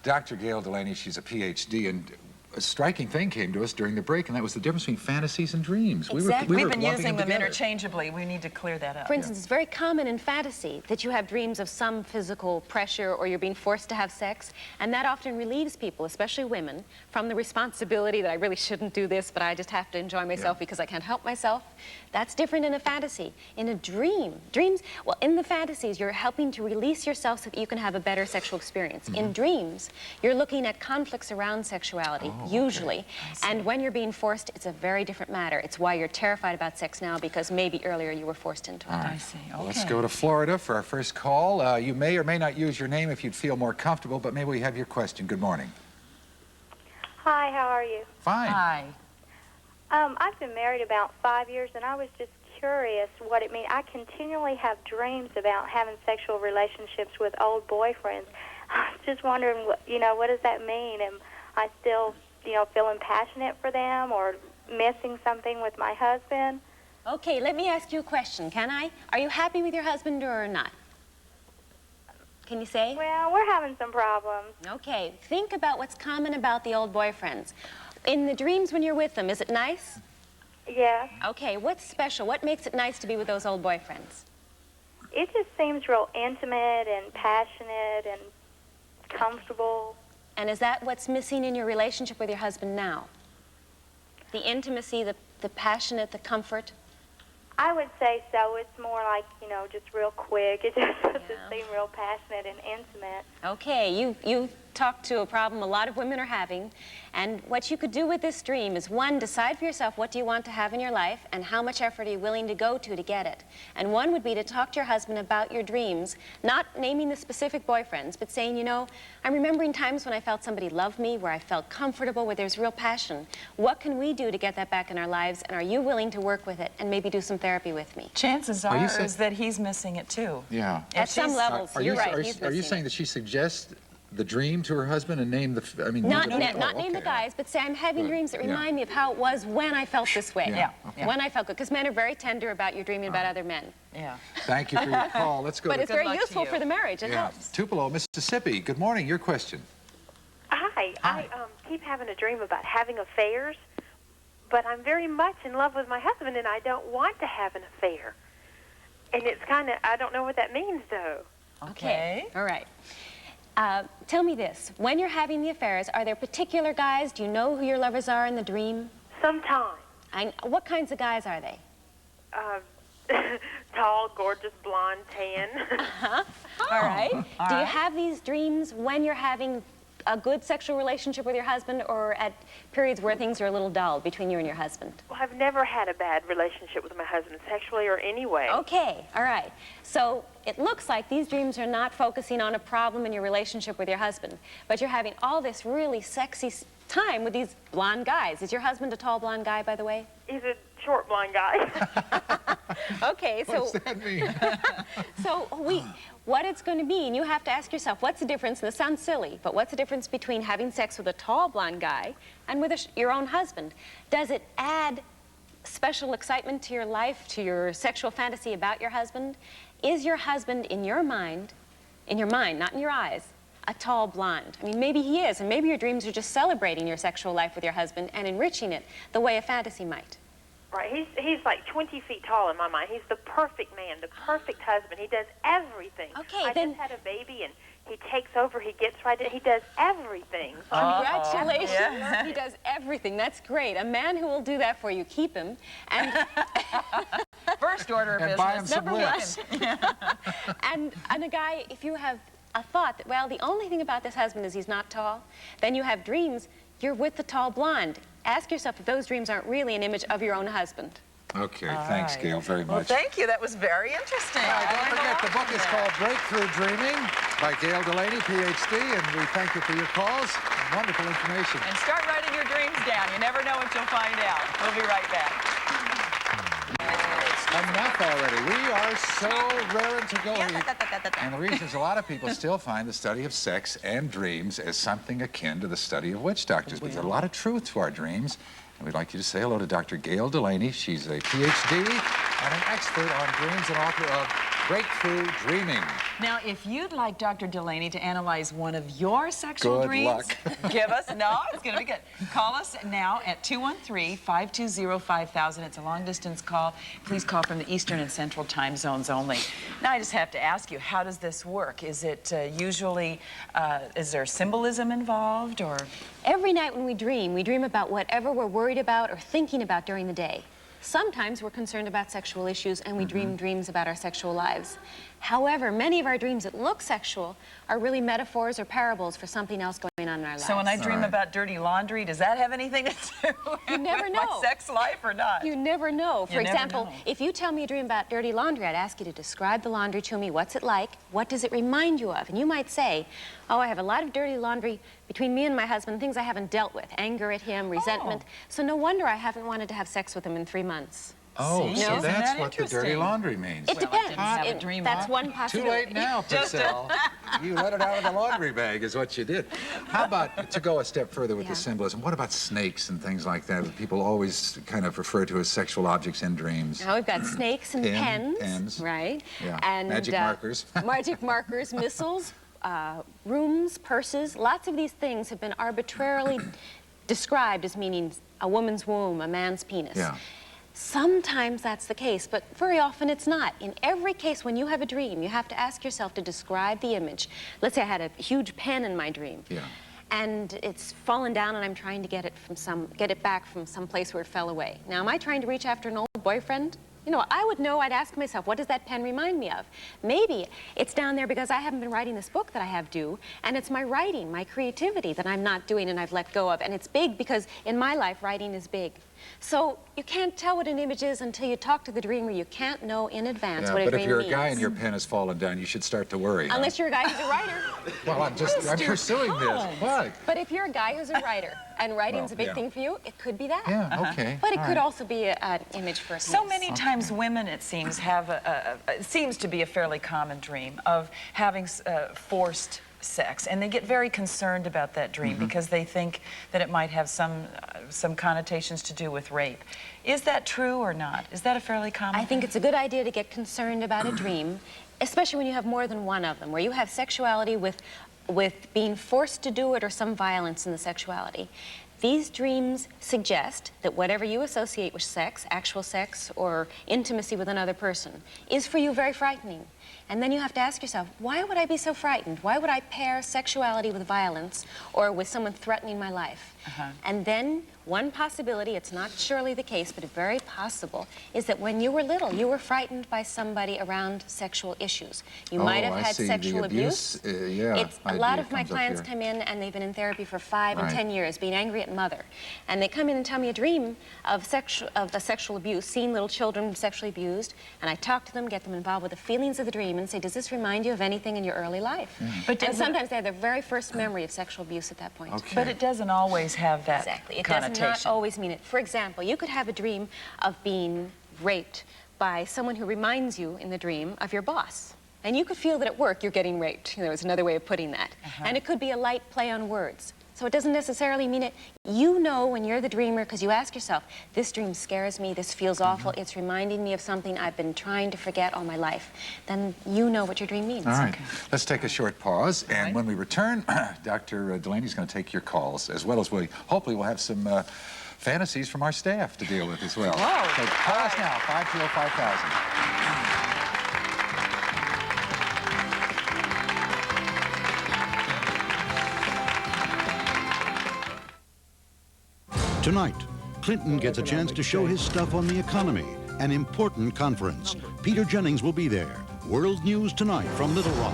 Dr. Gayle Delaney, she's a Ph.D., and a striking thing came to us during the break, and that was the difference between fantasies and dreams. Exactly. We We've were been lumping using them together. interchangeably. We need to clear that up. For instance, it's very common in fantasy that you have dreams of some physical pressure or you're being forced to have sex, and that often relieves people, especially women, from the responsibility that I really shouldn't do this, but I just have to enjoy myself because I can't help myself. That's different in a fantasy. In a dream, well, in the fantasies, you're helping to release yourself so that you can have a better sexual experience. In dreams, you're looking at conflicts around sexuality, usually. And when you're being forced, it's a very different matter. It's why you're terrified about sex now, because maybe earlier you were forced into it. I see. Okay. Let's go to Florida for our first call. You may or may not use your name if you'd feel more comfortable, but maybe we have your question. Good morning. Hi, how are you? Fine. Hi. I've been married about 5 years, and I was just curious what it means. I continually have dreams about having sexual relationships with old boyfriends. I was just wondering, what does that mean? Am I still, feeling passionate for them or missing something with my husband? Okay, let me ask you a question, can I? Are you happy with your husband or not? Can you say? Well, we're having some problems. Okay, think about what's common about the old boyfriends. In the dreams when you're with them, is it nice? Yeah. Okay, what's special? What makes it nice to be with those old boyfriends? It just seems real intimate and passionate and comfortable. And is that what's missing in your relationship with your husband now? The intimacy, the passionate, the comfort? I would say so. It's more like, just real quick. It just doesn't seem real passionate and intimate. Okay, you talked to a problem a lot of women are having, and what you could do with this dream is, one, decide for yourself what do you want to have in your life and how much effort are you willing to go to get it. And one would be to talk to your husband about your dreams, not naming the specific boyfriends, but saying, I'm remembering times when I felt somebody loved me, where I felt comfortable, where there's real passion. What can we do to get that back in our lives, and are you willing to work with it and maybe do some therapy with me? Chances are is that he's missing it too. Yeah. At some levels, you're right. Are you saying that she suggests the dream to her husband and name the... Not name the guys, but say, I'm having dreams that remind me of how it was when I felt this way. When I felt good. Because men are very tender about your dreaming about other men. Yeah. Thank you for your call. Let's go But to... it's very useful for the marriage. It helps. Tupelo, Mississippi. Good morning. Your question. Hi. I keep having a dream about having affairs, but I'm very much in love with my husband, and I don't want to have an affair. And it's kind of, I don't know what that means, though. Okay. All right. Tell me this. When you're having the affairs, are there particular guys? Do you know who your lovers are in the dream? Sometimes. What kinds of guys are they? Tall, gorgeous, blonde, tan. All right. All Do you right. have these dreams when you're having a good sexual relationship with your husband, or at periods where things are a little dull between you and your husband? Well, I've never had a bad relationship with my husband, sexually or any way. Okay, all right. So it looks like these dreams are not focusing on a problem in your relationship with your husband, but you're having all this really sexy time with these blonde guys. Is your husband a tall blonde guy, by the way? He's a short, blonde guy. Okay, so... What does that mean? So what it's going to mean, you have to ask yourself, what's the difference, and this sounds silly, but what's the difference between having sex with a tall blonde guy and with your own husband? Does it add special excitement to your life, to your sexual fantasy about your husband? Is your husband, in your mind, not in your eyes, a tall blonde? I mean, maybe he is, and maybe your dreams are just celebrating your sexual life with your husband and enriching it the way a fantasy might. Right, he's like 20 feet tall in my mind. He's the perfect man, the perfect husband. He does everything. Okay, I then... just had a baby, and he takes over, he gets right in, he does everything. So Congratulations. Yeah. He does everything. That's great. A man who will do that for you, keep him. And First order of And business. buy him some Number lips. and a guy, if you have a thought that, well, the only thing about this husband is he's not tall, then you have dreams, you're with the tall blonde. Ask yourself if those dreams aren't really an image of your own husband. Okay, thanks, Gayle, very Well, much. thank you. That was very interesting. All right, don't forget, the book is called Breakthrough Dreaming by Gayle Delaney, Ph.D., and we thank you for your calls. Wonderful information. And start writing your dreams down. You never know what you'll find out. We'll be right back. Enough already. We are so raring to go. And the reason is a lot of people still find the study of sex and dreams as something akin to the study of witch doctors. But there's a lot of truth to our dreams. And we'd like you to say hello to Dr. Gayle Delaney. She's a Ph.D. and an expert on dreams and author of Breakthrough Dreaming. Now, if you'd like Dr. Delaney to analyze one of your sexual Good dreams, luck. give us, no, it's going to be good. Call us now at 213-520-5000. It's a long-distance call. Please call from the Eastern and Central time zones only. Now, I just have to ask you, how does this work? Is it usually, is there symbolism involved, or? Every night when we dream about whatever we're worried about or thinking about during the day. Sometimes we're concerned about sexual issues and we dream dreams about our sexual lives. However, many of our dreams that look sexual are really metaphors or parables for something else going on in our lives. So when I dream about dirty laundry, does that have anything to do You never with know. my sex life or not? You never know. For You never example, know. if you tell me a dream about dirty laundry, I'd ask you to describe the laundry to me. What's it like? What does it remind you of? And you might say, oh, I have a lot of dirty laundry between me and my husband, things I haven't dealt with, anger at him, resentment. So no wonder I haven't wanted to have sex with him in 3 months. Oh, See? so Isn't that's that what the dirty interesting? laundry means. It Well, I depends. didn't have a dream That's on. one Too possibility. late now, Purcell. You let it out of the laundry bag is what you did. How about, to go a step further with the symbolism, what about snakes and things like that people always kind of refer to as sexual objects in dreams? Now we've got snakes and pens, right? Yeah. And Magic markers. magic markers, missiles, rooms, purses. Lots of these things have been arbitrarily described as meaning a woman's womb, a man's penis. Yeah. Sometimes that's the case, but very often it's not. In every case, when you have a dream, you have to ask yourself to describe the image. Let's say I had a huge pen in my dream. Yeah. And it's fallen down and I'm trying to get it back from some place where it fell away. Now, am I trying to reach after an old boyfriend? You know, I would know, I'd ask myself, what does that pen remind me of? Maybe it's down there because I haven't been writing this book that I have due, and it's my writing, my creativity that I'm not doing and I've let go of. And it's big because in my life, writing is big. So you can't tell what an image is until you talk to the dreamer. You can't know in advance what a but dream if you're means. a guy and your pen has fallen down, you should start to worry. huh? Unless you're a guy who's a writer. Well, I'm pursuing this. What? But if you're a guy who's a writer, and writing's a big thing for you, it could be that. Yeah, okay. But it all could right. also be an image for a So penis. many times women, it seems, have it seems to be a fairly common dream of having forced sex, and they get very concerned about that dream because they think that it might have some connotations to do with rape. Is that true or not? Is that a fairly common I think it's a good idea to get concerned about a dream, especially when you have more than one of them, where you have sexuality with being forced to do it or some violence in the sexuality. These dreams suggest that whatever you associate with sex, actual sex, or intimacy with another person, is for you very frightening. And then you have to ask yourself, why would I be so frightened? Why would I pair sexuality with violence or with someone threatening my life? And then one possibility, it's not surely the case, but very possible, is that when you were little, you were frightened by somebody around sexual issues. You might have I had see. sexual The abuse. It's a lot idea of my comes up clients here. come in and they've been in therapy for 5 and Right. 10 years, being angry at mother. And they come in and tell me a dream of the sexual abuse, seeing little children sexually abused, and I talk to them, get them involved with the feelings of the dream, and say, does this remind you of anything in your early life? But And sometimes they have their very first memory of sexual abuse at that point. Okay. But it doesn't always have that Exactly. It connotation. does not always mean it. For example, you could have a dream of being raped by someone who reminds you in the dream of your boss. And you could feel that at work you're getting raped. You know, it's another way of putting that. And it could be a light play on words. So it doesn't necessarily mean it. You know when you're the dreamer, because you ask yourself, this dream scares me, this feels awful, it's reminding me of something I've been trying to forget all my life. Then you know what your dream means. All right, let's take a short pause, and when we return, Dr. Delaney's going to take your calls, as well as hopefully we'll have some fantasies from our staff to deal with as well. Whoa. So call us now, 520-5000. Tonight, Clinton gets a chance to show his stuff on the economy, an important conference. Peter Jennings will be there. World News Tonight from Little Rock.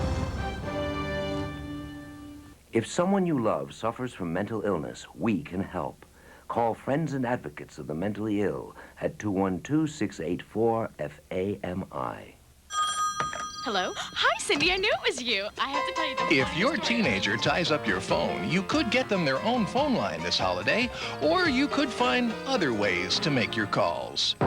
If someone you love suffers from mental illness, we can help. Call Friends and Advocates of the Mentally Ill at 212-684-FAMI. Hello? Hi, Cindy. I knew it was you. I have to tell you the If your teenager ties up your phone, you could get them their own phone line this holiday, or you could find other ways to make your calls.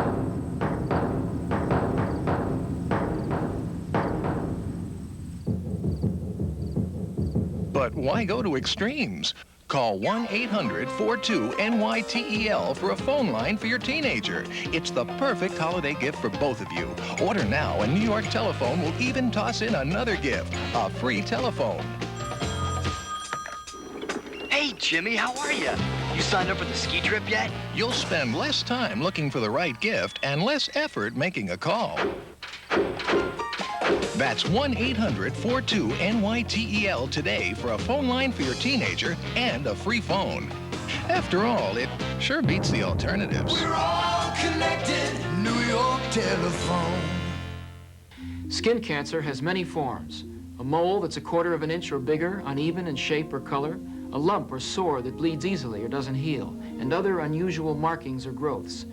But why go to extremes? Call 1-800-42-NYTEL for a phone line for your teenager. It's the perfect holiday gift for both of you. Order now, and New York Telephone will even toss in another gift, a free telephone. Hey, Jimmy, how are you? You signed up for the ski trip yet? You'll spend less time looking for the right gift and less effort making a call. That's 1-800-42-NYTEL today for a phone line for your teenager and a free phone. After all, it sure beats the alternatives. We're all connected, New York Telephone. Skin cancer has many forms. A mole that's 1/4 of an inch or bigger, uneven in shape or color, a lump or sore that bleeds easily or doesn't heal, and other unusual markings or growths.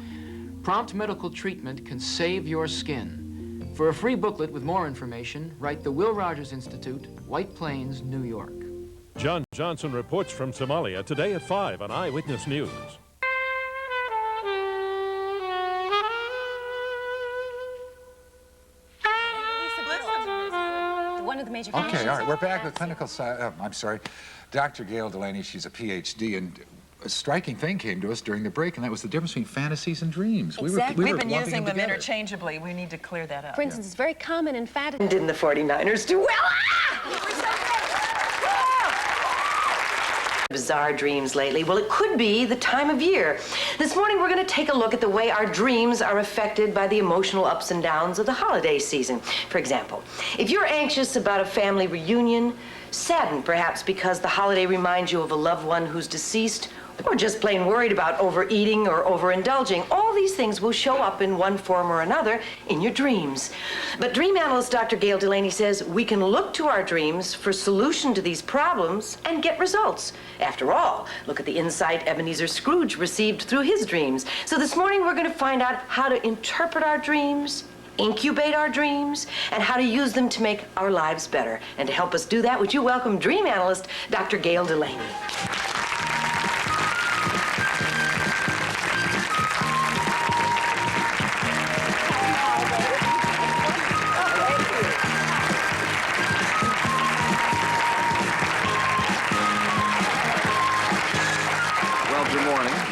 Prompt medical treatment can save your skin. For a free booklet with more information, write the Will Rogers Institute, White Plains, New York. John Johnson reports from Somalia today at 5 on Eyewitness News. One of the major Okay, all right, we're back with clinical Dr. Gayle Delaney. She's a Ph.D. and a striking thing came to us during the break, and that was the difference between fantasies and dreams. Exactly. We've been lumping using them together. interchangeably. We need to clear that up. For instance, it's very common in fantasy. Didn't the 49ers do well? Bizarre dreams lately. Well, it could be the time of year. This morning, we're going to take a look at the way our dreams are affected by the emotional ups and downs of the holiday season. For example, if you're anxious about a family reunion, saddened perhaps because the holiday reminds you of a loved one who's deceased, or just plain worried about overeating or overindulging, all these things will show up in one form or another in your dreams. But dream analyst Dr. Gayle Delaney says we can look to our dreams for solution to these problems and get results. After all, look at the insight Ebenezer Scrooge received through his dreams. So this morning we're going to find out how to interpret our dreams, incubate our dreams, and how to use them to make our lives better. And to help us do that, would you welcome dream analyst Dr. Gayle Delaney.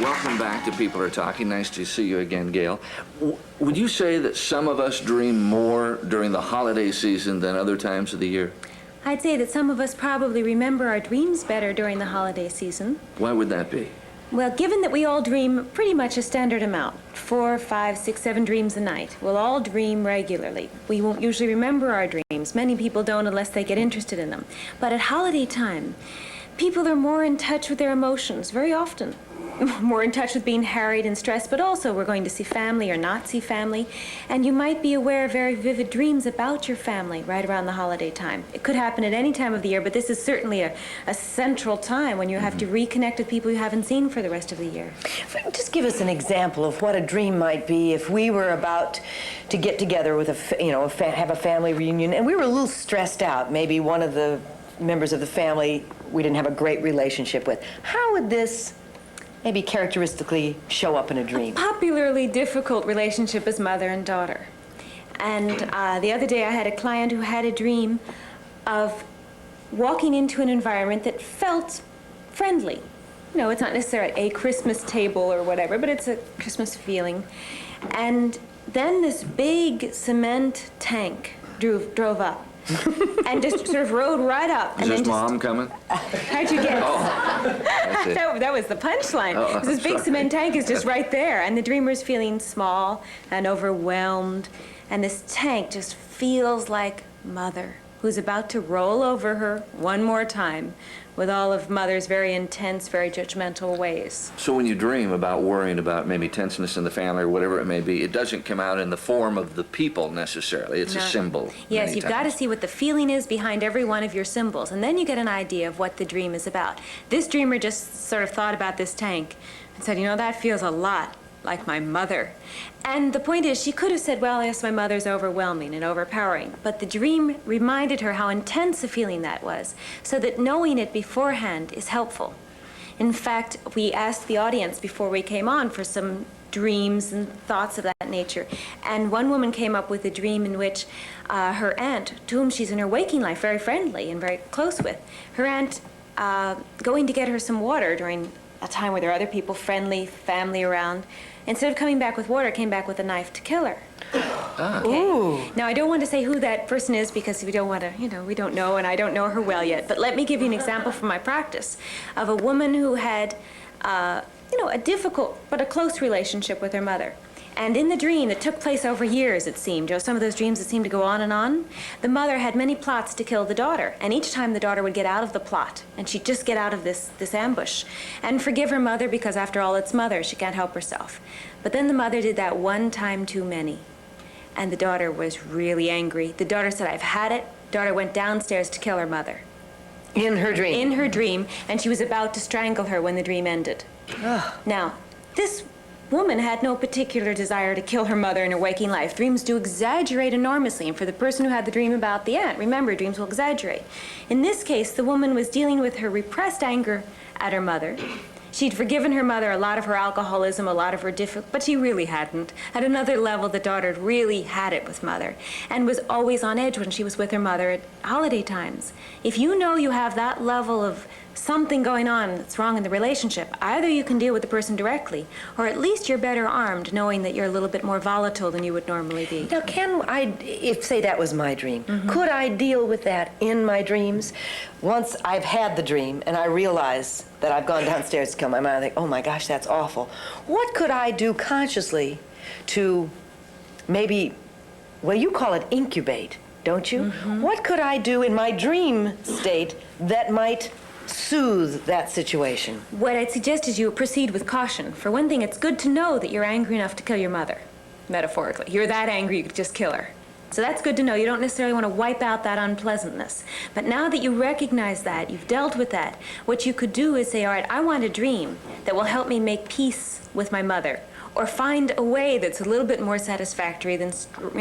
Welcome back to People Are Talking. Nice to see you again, Gayle. Would you say that some of us dream more during the holiday season than other times of the year? I'd say that some of us probably remember our dreams better during the holiday season. Why would that be? Well, given that we all dream pretty much a standard amount, 4, 5, 6, 7 dreams a night, we'll all dream regularly. We won't usually remember our dreams. Many people don't unless they get interested in them. But at holiday time, people are more in touch with their emotions very often. More in touch with being harried and stressed, but also we're going to see family or not see family, and you might be aware of very vivid dreams about your family right around the holiday time. It could happen at any time of the year, but this is certainly a central time when you have to reconnect with people you haven't seen for the rest of the year. Just give us an example of what a dream might be if we were about to get together with have a family reunion, and we were a little stressed out. Maybe one of the members of the family we didn't have a great relationship with. How would this maybe characteristically show up in a dream? A popularly difficult relationship is mother and daughter. And the other day I had a client who had a dream of walking into an environment that felt friendly. You know, it's not necessarily a Christmas table or whatever, but it's a Christmas feeling. And then this big cement tank drove up. And just sort of rode right up. Is this Mom coming? How'd you guess? That was the punchline. Oh, This big sorry. cement tank is just right there, and the dreamer's feeling small and overwhelmed, and this tank just feels like Mother, who's about to roll over her one more time with all of Mother's very intense, very judgmental ways. So when you dream about worrying about maybe tenseness in the family or whatever it may be, it doesn't come out in the form of the people necessarily. It's a symbol. Yes, many you've got to times. see what the feeling is behind every one of your symbols, and then you get an idea of what the dream is about. This dreamer just sort of thought about this tank and said, you know, that feels a lot like my mother. And the point is, she could have said, well, yes, my mother's overwhelming and overpowering, but the dream reminded her how intense a feeling that was, so that knowing it beforehand is helpful. In fact, we asked the audience before we came on for some dreams and thoughts of that nature, and one woman came up with a dream in which her aunt, to whom she's in her waking life very friendly and very close with, her aunt going to get her some water during a time where there are other people, friendly, family around. Instead of coming back with water, came back with a knife to kill her. Okay. Now, I don't want to say who that person is because we don't want to, we don't know, and I don't know her well yet. But let me give you an example from my practice of a woman who had, a difficult but a close relationship with her mother. And in the dream that took place over years, it seemed, some of those dreams that seemed to go on, the mother had many plots to kill the daughter. And each time the daughter would get out of the plot, and she'd just get out of this ambush and forgive her mother because, after all, it's mother. She can't help herself. But then the mother did that one time too many. And the daughter was really angry. The daughter said, "I've had it." Daughter went downstairs to kill her mother. In her dream? In her dream, and she was about to strangle her when the dream ended. Now, this woman had no particular desire to kill her mother in her waking life. Dreams do exaggerate enormously, and for the person who had the dream about the aunt, remember, dreams will exaggerate. In this case, the woman was dealing with her repressed anger at her mother. She'd forgiven her mother a lot of her alcoholism, a lot of her but she really hadn't. At another level, the daughter really had it with mother and was always on edge when she was with her mother at holiday times. If you know you have that level of something going on that's wrong in the relationship, either you can deal with the person directly, or at least you're better armed knowing that you're a little bit more volatile than you would normally be. Now, can I, if say that was my dream, could I deal with that in my dreams? Once I've had the dream and I realize that I've gone downstairs to kill my mother, I think, oh my gosh, that's awful. What could I do consciously to maybe, well, you call it incubate, don't you? What could I do in my dream state that might soothe that situation? What I'd suggest is you proceed with caution. For one thing, it's good to know that you're angry enough to kill your mother, metaphorically. You're that angry you could just kill her. So that's good to know. You don't necessarily want to wipe out that unpleasantness. But now that you recognize that, you've dealt with that, what you could do is say, all right, I want a dream that will help me make peace with my mother, or find a way that's a little bit more satisfactory than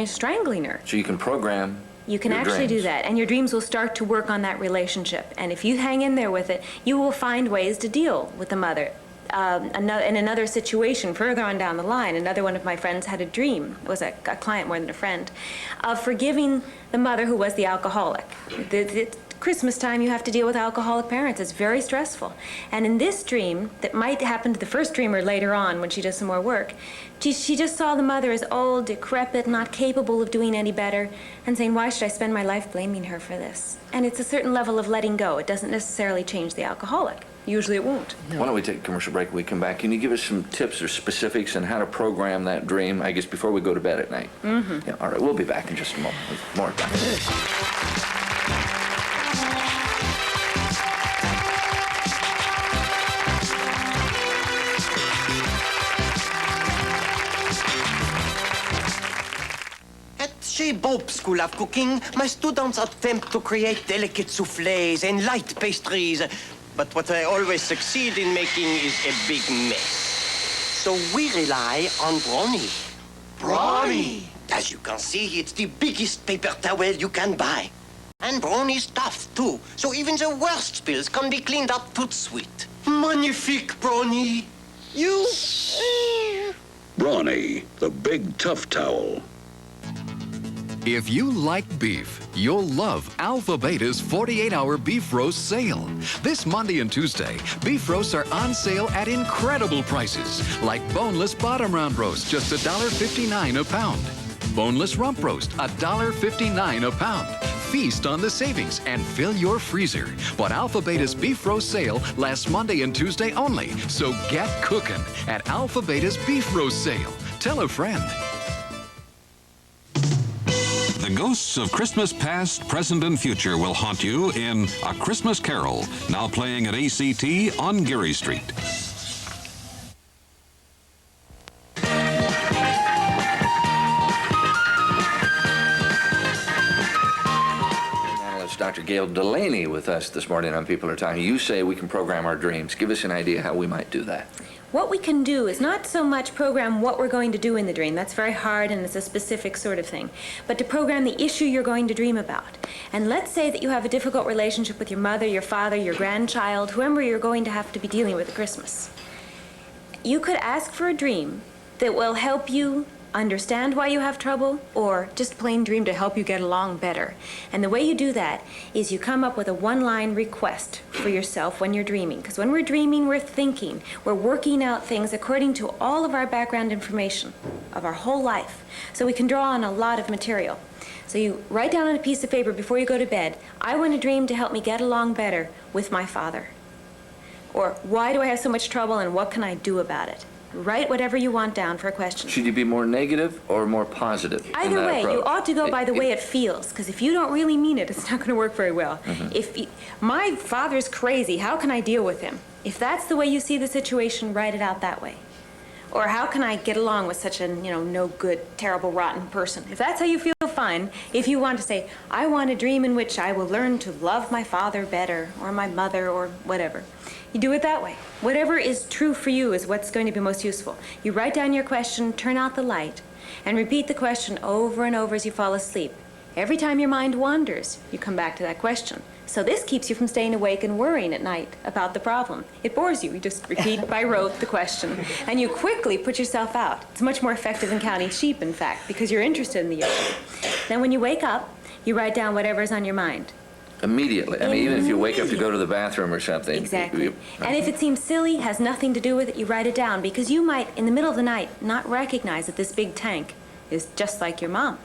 strangling her. So you can program. You can actually do that, and your dreams will start to work on that relationship. And if you hang in there with it, you will find ways to deal with the mother. In another situation further on down the line, another one of my friends had a dream, was a client more than a friend, of forgiving the mother who was the alcoholic. Christmas time, you have to deal with alcoholic parents. It's very stressful. And in this dream, that might happen to the first dreamer later on when she does some more work, she just saw the mother as old, decrepit, not capable of doing any better, and saying, why should I spend my life blaming her for this? And it's a certain level of letting go. It doesn't necessarily change the alcoholic. Usually it won't. Why don't we take a commercial break when we come back? Can you give us some tips or specifics on how to program that dream, I guess, before we go to bed at night? Yeah, all right, we'll be back in just a moment with more. At Bob School of Cooking, my students attempt to create delicate soufflés and light pastries. But what I always succeed in making is a big mess. So we rely on brownie. Brownie! As you can see, it's the biggest paper towel you can buy. And brownie's tough, too. So even the worst spills can be cleaned up tout de suite. Magnifique brownie! You... Brawny, the big tough towel. If you like beef, you'll love Alpha Beta's 48-hour beef roast sale. This Monday and Tuesday, beef roasts are on sale at incredible prices, like boneless bottom round roast, just $1.59 a pound. Boneless rump roast, $1.59 a pound. Feast on the savings and fill your freezer. But Alpha Beta's beef roast sale lasts Monday and Tuesday only, so get cooking at Alpha Beta's beef roast sale. Tell a friend. The ghosts of Christmas past, present, and future will haunt you in A Christmas Carol, now playing at ACT on Geary Street. Analyst Dr. Gayle Delaney with us this morning on People Are Talking. You say we can program our dreams. Give us an idea how we might do that. What we can do is not so much program what we're going to do in the dream. That's very hard and it's a specific sort of thing. But to program the issue you're going to dream about. And let's say that you have a difficult relationship with your mother, your father, your grandchild, whoever you're going to have to be dealing with at Christmas. You could ask for a dream that will help you understand why you have trouble or just plain dream to help you get along better. And the way you do that is you come up with a one-line request for yourself when you're dreaming. Because when we're dreaming, we're thinking. We're working out things according to all of our background information of our whole life. So we can draw on a lot of material. So you write down on a piece of paper before you go to bed, I want a dream to help me get along better with my father. Or why do I have so much trouble and what can I do about it? Write whatever you want down for a question. Should you be more negative or more positive? Either way, you ought to go by the way it feels, because if you don't really mean it, it's not going to work very well. My father's crazy, how can I deal with him? If that's the way you see the situation, write it out that way. Or how can I get along with such a, no good, terrible, rotten person? If that's how you feel, fine. If you want to say, I want a dream in which I will learn to love my father better, or my mother, or whatever, you do it that way. Whatever is true for you is what's going to be most useful. You write down your question, turn out the light, and repeat the question over and over as you fall asleep. Every time your mind wanders, you come back to that question. So this keeps you from staying awake and worrying at night about the problem. It bores you. You just repeat by rote the question, and you quickly put yourself out. It's much more effective than counting sheep, in fact, because you're interested in the issue. Then when you wake up, you write down whatever's on your mind. Immediately. I mean, even if you wake up to go to the bathroom or something. Exactly. And if it seems silly, has nothing to do with it, you write it down, because you might, in the middle of the night, not recognize that this big tank is just like your mom.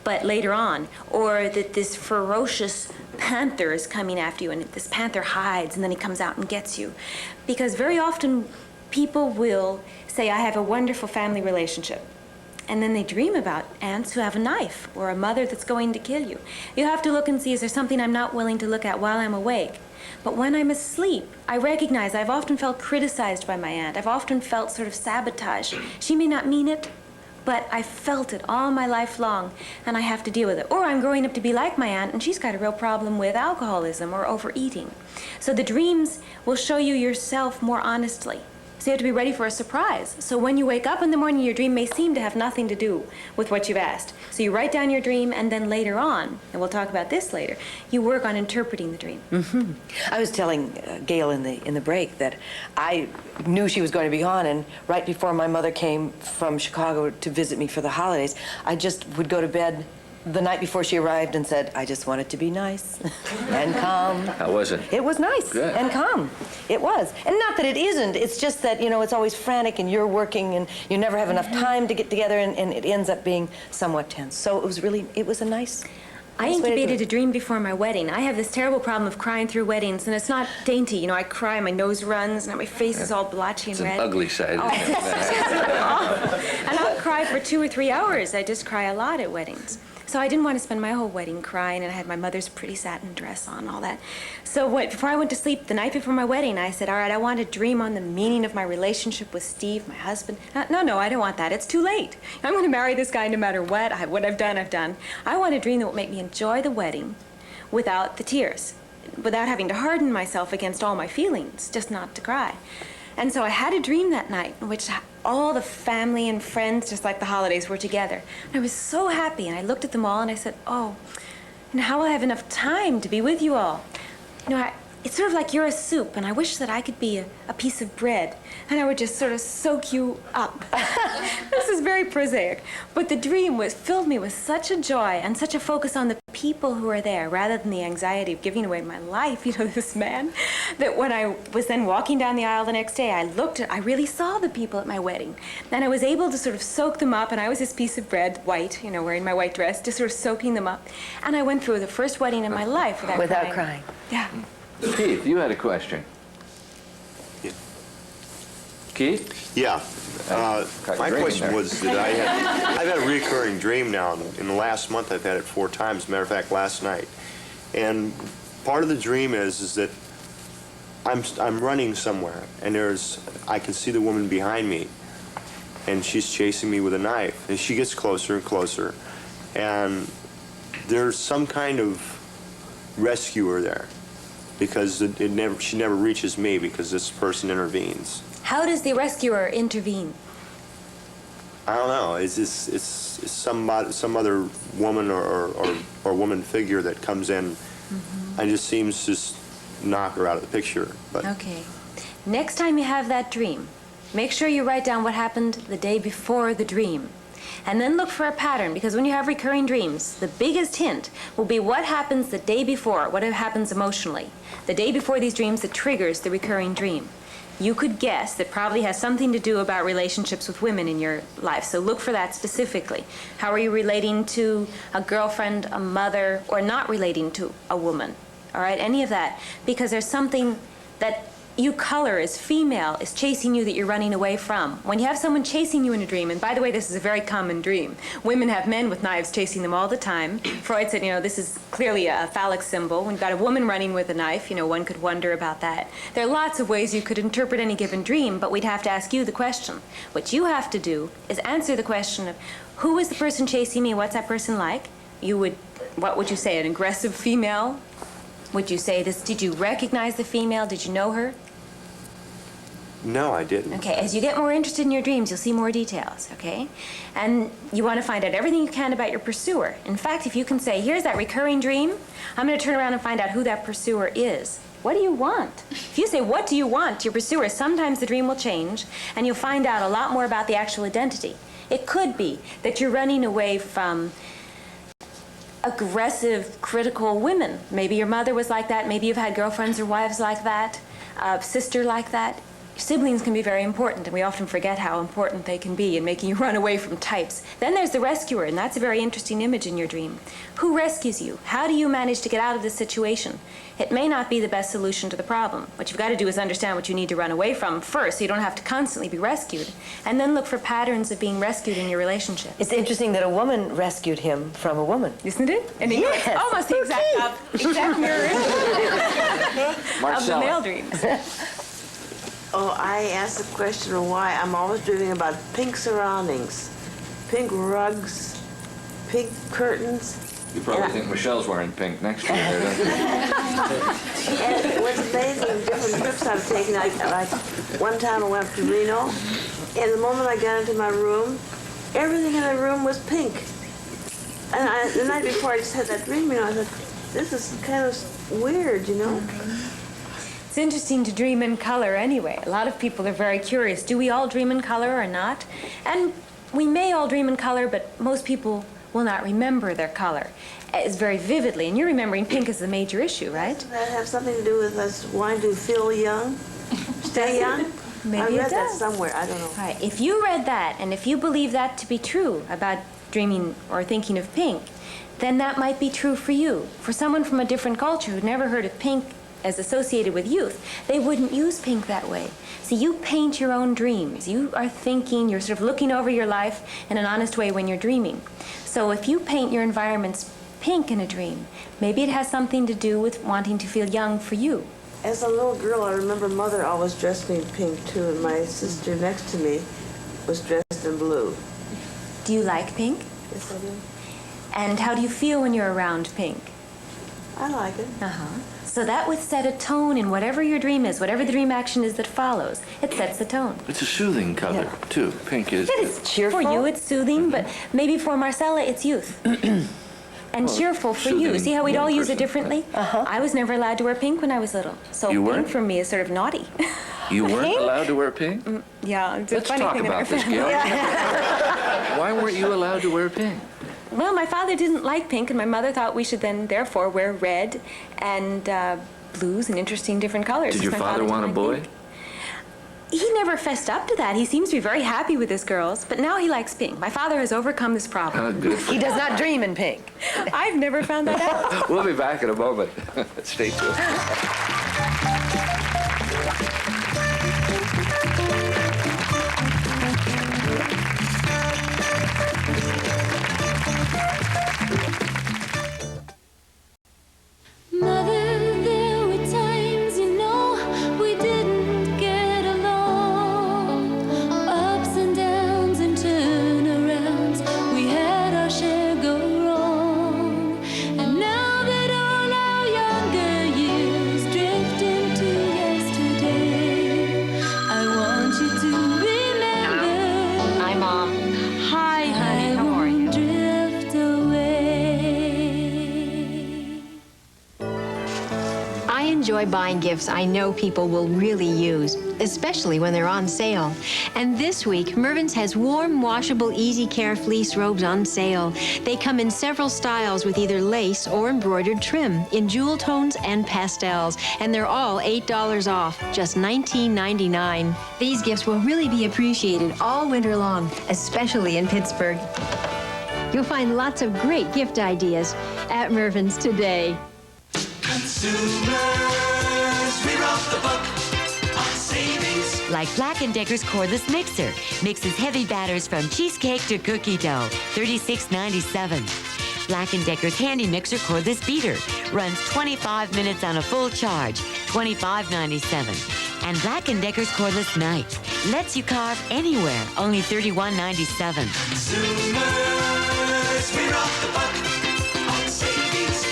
But later on, or that this ferocious panther is coming after you, and this panther hides, and then he comes out and gets you. Because very often, people will say, I have a wonderful family relationship. And then they dream about ants who have a knife, or a mother that's going to kill you. You have to look and see, is there something I'm not willing to look at while I'm awake? But when I'm asleep, I recognize I've often felt criticized by my aunt. I've often felt sort of sabotage. She may not mean it, but I felt it all my life long, and I have to deal with it. Or I'm growing up to be like my aunt, and she's got a real problem with alcoholism or overeating. So the dreams will show you yourself more honestly. So you have to be ready for a surprise. So when you wake up in the morning, your dream may seem to have nothing to do with what you've asked. So you write down your dream, and then later on, and we'll talk about this later, you work on interpreting the dream. I was telling Gayle in the break that I knew she was going to be gone, and right before my mother came from Chicago to visit me for the holidays, I just would go to bed the night before she arrived and said, I just want it to be nice and calm. How was it? It was nice. Good. And calm. It was. And not that it isn't. It's just that, it's always frantic and you're working and you never have enough time to get together, and it ends up being somewhat tense. So it was a nice... I incubated a dream before my wedding. I have this terrible problem of crying through weddings, and it's not dainty. I cry, my nose runs, and my face is all blotchy and red. It's an ugly side. Oh. And I'll cry for 2 or 3 hours. I just cry a lot at weddings. So I didn't want to spend my whole wedding crying, and I had my mother's pretty satin dress on and all that. So before I went to sleep the night before my wedding, I said, all right, I want to dream on the meaning of my relationship with Steve, my husband. No, I don't want that. It's too late. I'm going to marry this guy no matter what. What I've done, I've done. I want a dream that will make me enjoy the wedding without the tears, without having to harden myself against all my feelings, just not to cry. And so I had a dream that night in which all the family and friends, just like the holidays, were together. And I was so happy, and I looked at them all and I said, oh, how will I have enough time to be with you all? It's sort of like you're a soup, and I wish that I could be a piece of bread, and I would just sort of soak you up. This is very prosaic, but the dream filled me with such a joy and such a focus on the people who are there, rather than the anxiety of giving away my life, this man, that when I was then walking down the aisle the next day, I really saw the people at my wedding, and I was able to sort of soak them up, and I was this piece of bread, white, wearing my white dress, just sort of soaking them up, and I went through the first wedding in my life without crying. Yeah. Keith, you had a question. Yeah. Keith? Yeah. My question was that I've had a recurring dream now. In the last month, I've had it 4 times. Matter of fact, last night. And part of the dream is that I'm running somewhere, and I can see the woman behind me, and she's chasing me with a knife. And she gets closer and closer, and there's some kind of rescuer there, because she never reaches me because this person intervenes. How does the rescuer intervene? I don't know. It's some other woman or woman figure that comes in and just seems to just knock her out of the picture. But okay. Next time you have that dream, make sure you write down what happened the day before the dream. And then look for a pattern, because when you have recurring dreams, the biggest hint will be what happens the day before, what happens emotionally. The day before these dreams that triggers the recurring dream. You could guess that probably has something to do about relationships with women in your life. So look for that specifically. How are you relating to a girlfriend, a mother, or not relating to a woman? All right, any of that. Because there's something that you color as female is chasing you that you're running away from. When you have someone chasing you in a dream, and by the way, this is a very common dream. Women have men with knives chasing them all the time. Freud said, this is clearly a phallic symbol. When you've got a woman running with a knife, one could wonder about that. There are lots of ways you could interpret any given dream, but we'd have to ask you the question. What you have to do is answer the question of, who is the person chasing me? What's that person like? What would you say, an aggressive female? Would you say this? Did you recognize the female? Did you know her? No, I didn't. Okay, as you get more interested in your dreams, you'll see more details, okay? And you want to find out everything you can about your pursuer. In fact, if you can say, here's that recurring dream, I'm going to turn around and find out who that pursuer is. What do you want? If you say, what do you want to your pursuer, sometimes the dream will change, and you'll find out a lot more about the actual identity. It could be that you're running away from aggressive, critical women. Maybe your mother was like that. Maybe you've had girlfriends or wives like that, a sister like that. Siblings can be very important, and we often forget how important they can be in making you run away from types. Then there's the rescuer, and that's a very interesting image in your dream. Who rescues you? How do you manage to get out of this situation? It may not be the best solution to the problem. What you've got to do is understand what you need to run away from first, so you don't have to constantly be rescued, and then look for patterns of being rescued in your relationship. It's interesting that a woman rescued him from a woman. Isn't it? And yes. It's almost the exact mirror of the male dreams. Oh, I asked the question of why I'm always dreaming about pink surroundings, pink rugs, pink curtains. You probably think Michelle's wearing pink next to you there, don't you? And what's amazing, different trips I've taken, like one time I went to Reno, and the moment I got into my room, everything in the room was pink. And the night before I just had that dream, I thought, this is kind of weird, It's interesting to dream in color anyway. A lot of people are very curious. Do we all dream in color or not? And we may all dream in color, but most people will not remember their color as very vividly. And you're remembering pink is the major issue, right? Does that have something to do with us wanting to feel young? Stay young? Maybe I read it does. that somewhere. I don't know. All right. If you read that, and if you believe that to be true about dreaming or thinking of pink, then that might be true for you. For someone from a different culture who'd never heard of pink as associated with youth, they wouldn't use pink that way. See, you paint your own dreams. You are thinking, you're sort of looking over your life in an honest way when you're dreaming. So if you paint your environments pink in a dream, maybe it has something to do with wanting to feel young for you. As a little girl, I remember Mother always dressed me in pink, too, and my sister next to me was dressed in blue. Do you like pink? Yes, I do. And how do you feel when you're around pink? I like it. Uh-huh. So that would set a tone in whatever your dream is, whatever the dream action is that follows. It sets the tone. It's a soothing color, too. Pink is. It is cheerful. For you, it's soothing, but maybe for Marcella, it's youth. And cheerful for you. See how we'd all use it differently? I was never allowed to wear pink when I was little. So You pink weren't? for me is sort of naughty. You weren't allowed to wear pink? Yeah, it's a Let's funny talk thing in our about this, family. Gayle. Why weren't you allowed to wear pink? Well, my father didn't like pink, and my mother thought we should then, therefore, wear red and blues and interesting different colors. Did your My father want a didn't boy? like pink. He never fessed up to that. He seems to be very happy with his girls, but now he likes pink. My father has overcome this problem. Good for He does not dream in pink. I've never found that out. We'll be back in a moment. Stay tuned. Mother, there were times, we didn't get along. Ups and downs and turnarounds, we had our share go wrong. And now that all our younger years drift enjoy buying gifts I know people will really use, especially when they're on sale. And this week, Mervyn's has warm, washable, easy care fleece robes on sale. They come in several styles with either lace or embroidered trim in jewel tones and pastels, and they're all $8 off, just $19.99. These gifts will really be appreciated all winter long, especially in Pittsburgh. You'll find lots of great gift ideas at Mervyn's today. Consumers, we rock the book on savings. Like Black & Decker's cordless mixer. Mixes heavy batters from cheesecake to cookie dough. $36.97. Black & Decker's handy mixer cordless beater. Runs 25 minutes on a full charge. $25.97. And Black & Decker's cordless knife. Lets you carve anywhere. Only $31.97. Consumers, we rock the book on savings.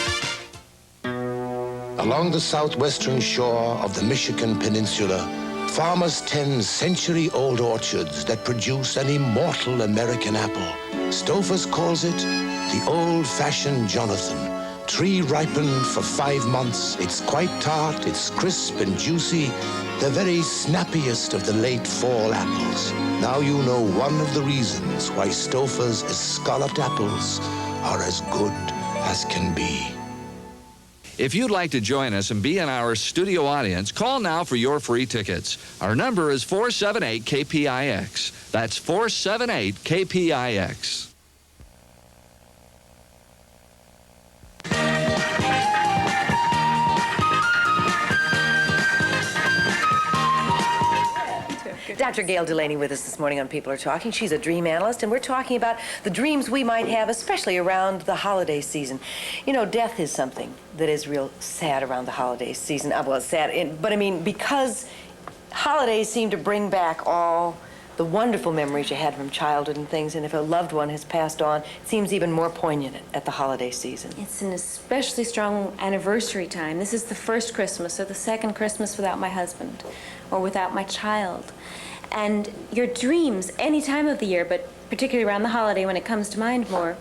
Along the southwestern shore of the Michigan Peninsula, farmers tend century-old orchards that produce an immortal American apple. Stouffer's calls it the old-fashioned Jonathan. Tree ripened for 5 months. It's quite tart, it's crisp and juicy, the very snappiest of the late fall apples. Now you know one of the reasons why Stouffer's escalloped apples are as good as can be. If you'd like to join us and be in our studio audience, call now for your free tickets. Our number is 478-KPIX. That's 478-KPIX. Dr. Gayle Delaney with us this morning on People Are Talking. She's a dream analyst, and we're talking about the dreams we might have, especially around the holiday season. You know, death is something that is real sad around the holiday season. Well, it's sad, but I mean, because holidays seem to bring back all the wonderful memories you had from childhood and things, and if a loved one has passed on, it seems even more poignant at the holiday season. It's an especially strong anniversary time. This is the first Christmas or the second Christmas without my husband or without my child. And your dreams, any time of the year, but particularly around the holiday when it comes to mind more,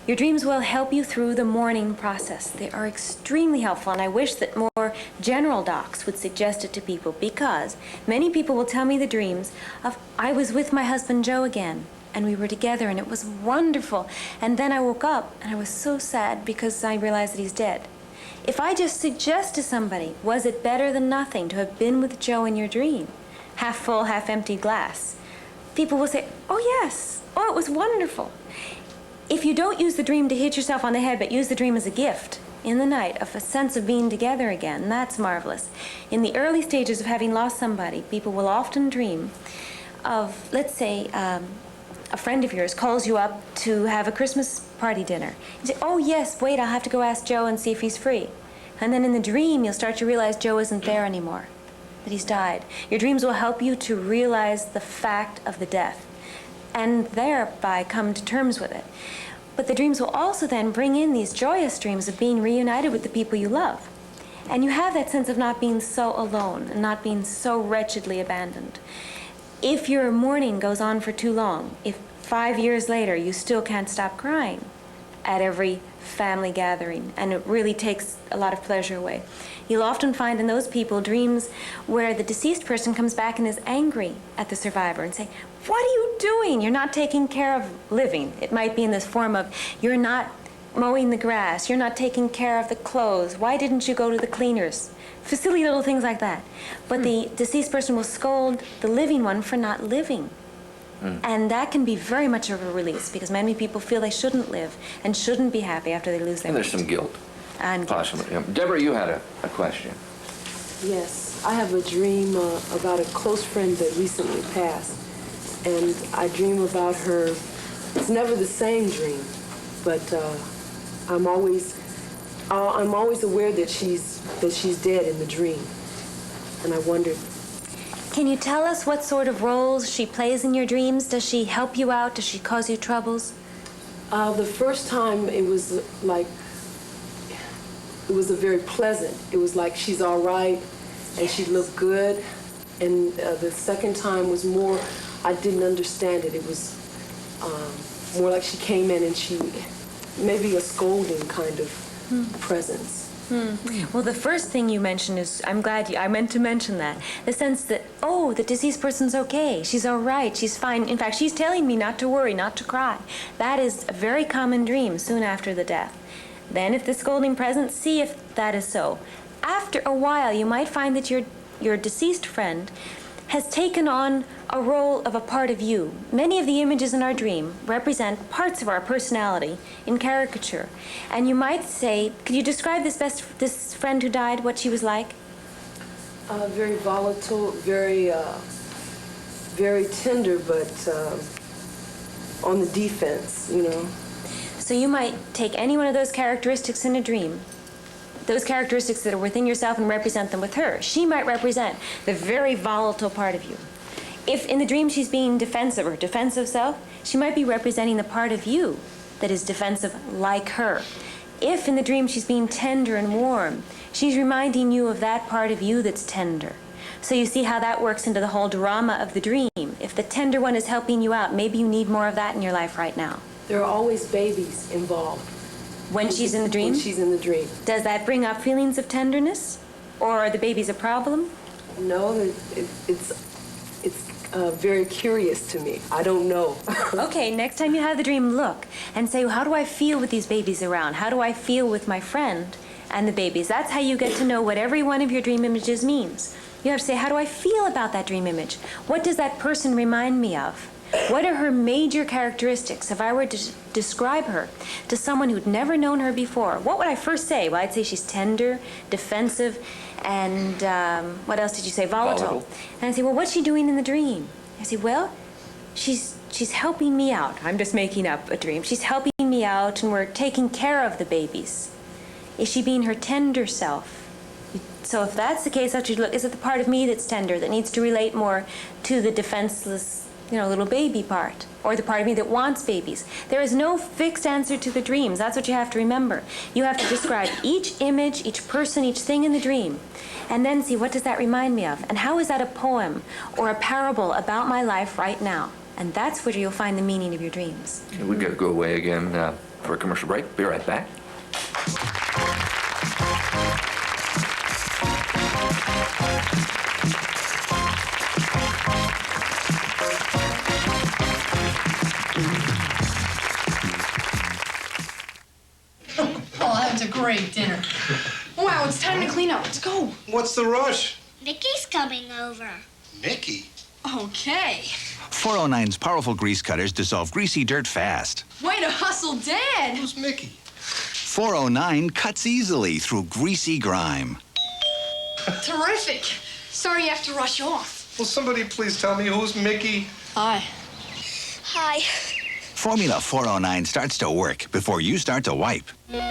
your dreams will help you through the mourning process. They are extremely helpful, and I wish that more general docs would suggest it to people, because many people will tell me the dreams of, I was with my husband Joe again, and we were together, and it was wonderful. And then I woke up, and I was so sad because I realized that he's dead. If I just suggest to somebody, was it better than nothing to have been with Joe in your dream? Half full, half empty glass. People will say, oh yes, oh it was wonderful. If you don't use the dream to hit yourself on the head, but use the dream as a gift in the night of a sense of being together again, that's marvelous. In the early stages of having lost somebody, people will often dream of, let's say, a friend of yours calls you up to have a Christmas party dinner. You say, oh yes, wait, I'll have to go ask Joe and see if he's free. And then in the dream, you'll start to realize Joe isn't there anymore, that he's died. Your dreams will help you to realize the fact of the death and thereby come to terms with it. But the dreams will also then bring in these joyous dreams of being reunited with the people you love. And you have that sense of not being so alone and not being so wretchedly abandoned. If your mourning goes on for too long, if 5 years later you still can't stop crying at every family gathering, and it really takes a lot of pleasure away, you'll often find in those people dreams where the deceased person comes back and is angry at the survivor and say, what are you doing? You're not taking care of living. It might be in this form of, you're not mowing the grass, you're not taking care of the clothes, why didn't you go to the cleaners? Silly little things like that. But the deceased person will scold the living one for not living. And that can be very much of a release, because many people feel they shouldn't live and shouldn't be happy after they lose their And there's some guilt. And possibly. Yeah. Deborah, you had a question. Yes, I have a dream about a close friend that recently passed, and I dream about her. It's never the same dream, but I'm always aware that she's dead in the dream, and I wondered. Can you tell us what sort of roles she plays in your dreams? Does she help you out? Does she cause you troubles? The first time it was like, it was a very pleasant. It was like she's all right and she looked good. And the second time was more, I didn't understand it. It was more like she came in and she, maybe a scolding kind of presence. Well, the first thing you mentioned is, I meant to mention that. The sense that, oh, the deceased person's okay. She's all right. She's fine. In fact, she's telling me not to worry, not to cry. That is a very common dream soon after the death. Then, if the scolding present, see if that is so. After a while, you might find that your deceased friend has taken on a role of a part of you. Many of the images in our dream represent parts of our personality in caricature. And you might say, could you describe this friend who died, what she was like? Very volatile, very tender, but on the defense, you know. So you might take any one of those characteristics in a dream, those characteristics that are within yourself, and represent them with her. She might represent the very volatile part of you. If in the dream she's being defensive or defensive self, she might be representing the part of you that is defensive like her. If in the dream she's being tender and warm, she's reminding you of that part of you that's tender. So you see how that works into the whole drama of the dream. If the tender one is helping you out, maybe you need more of that in your life right now. There are always babies involved. When she's in the dream? When she's in the dream. Does that bring up feelings of tenderness? Or are the babies a problem? No, it's very curious to me. I don't know. Okay, next time you have the dream, look and say, how do I feel with these babies around? How do I feel with my friend and the babies? That's how you get to know what every one of your dream images means. You have to say, how do I feel about that dream image? What does that person remind me of? What are her major characteristics? If I were to describe her to someone who'd never known her before, what would I first say? Well, I'd say she's tender, defensive, and what else did you say? Volatile. And I'd say, well, what's she doing in the dream? I say, well, she's helping me out. I'm just making up a dream. She's helping me out, and we're taking care of the babies. Is she being her tender self? So if that's the case, I should look, is it the part of me that's tender, that needs to relate more to the defenseless, little baby part, or the part of me that wants babies? There is no fixed answer to the dreams. That's what you have to remember. You have to describe each image, each person, each thing in the dream, and then see, what does that remind me of? And how is that a poem or a parable about my life right now? And that's where you'll find the meaning of your dreams. Okay, we've got to go away again for a commercial break. Be right back. Oh, that was a great dinner. Wow, it's time to clean up. Let's go. What's the rush? Mickey's coming over. Mickey? Okay. 409's powerful grease cutters dissolve greasy dirt fast. Way to hustle, Dad. Who's Mickey? 409 cuts easily through greasy grime. Terrific. Sorry you have to rush off. Will somebody please tell me who's Mickey? Hi. Hi. Formula 409 starts to work before you start to wipe.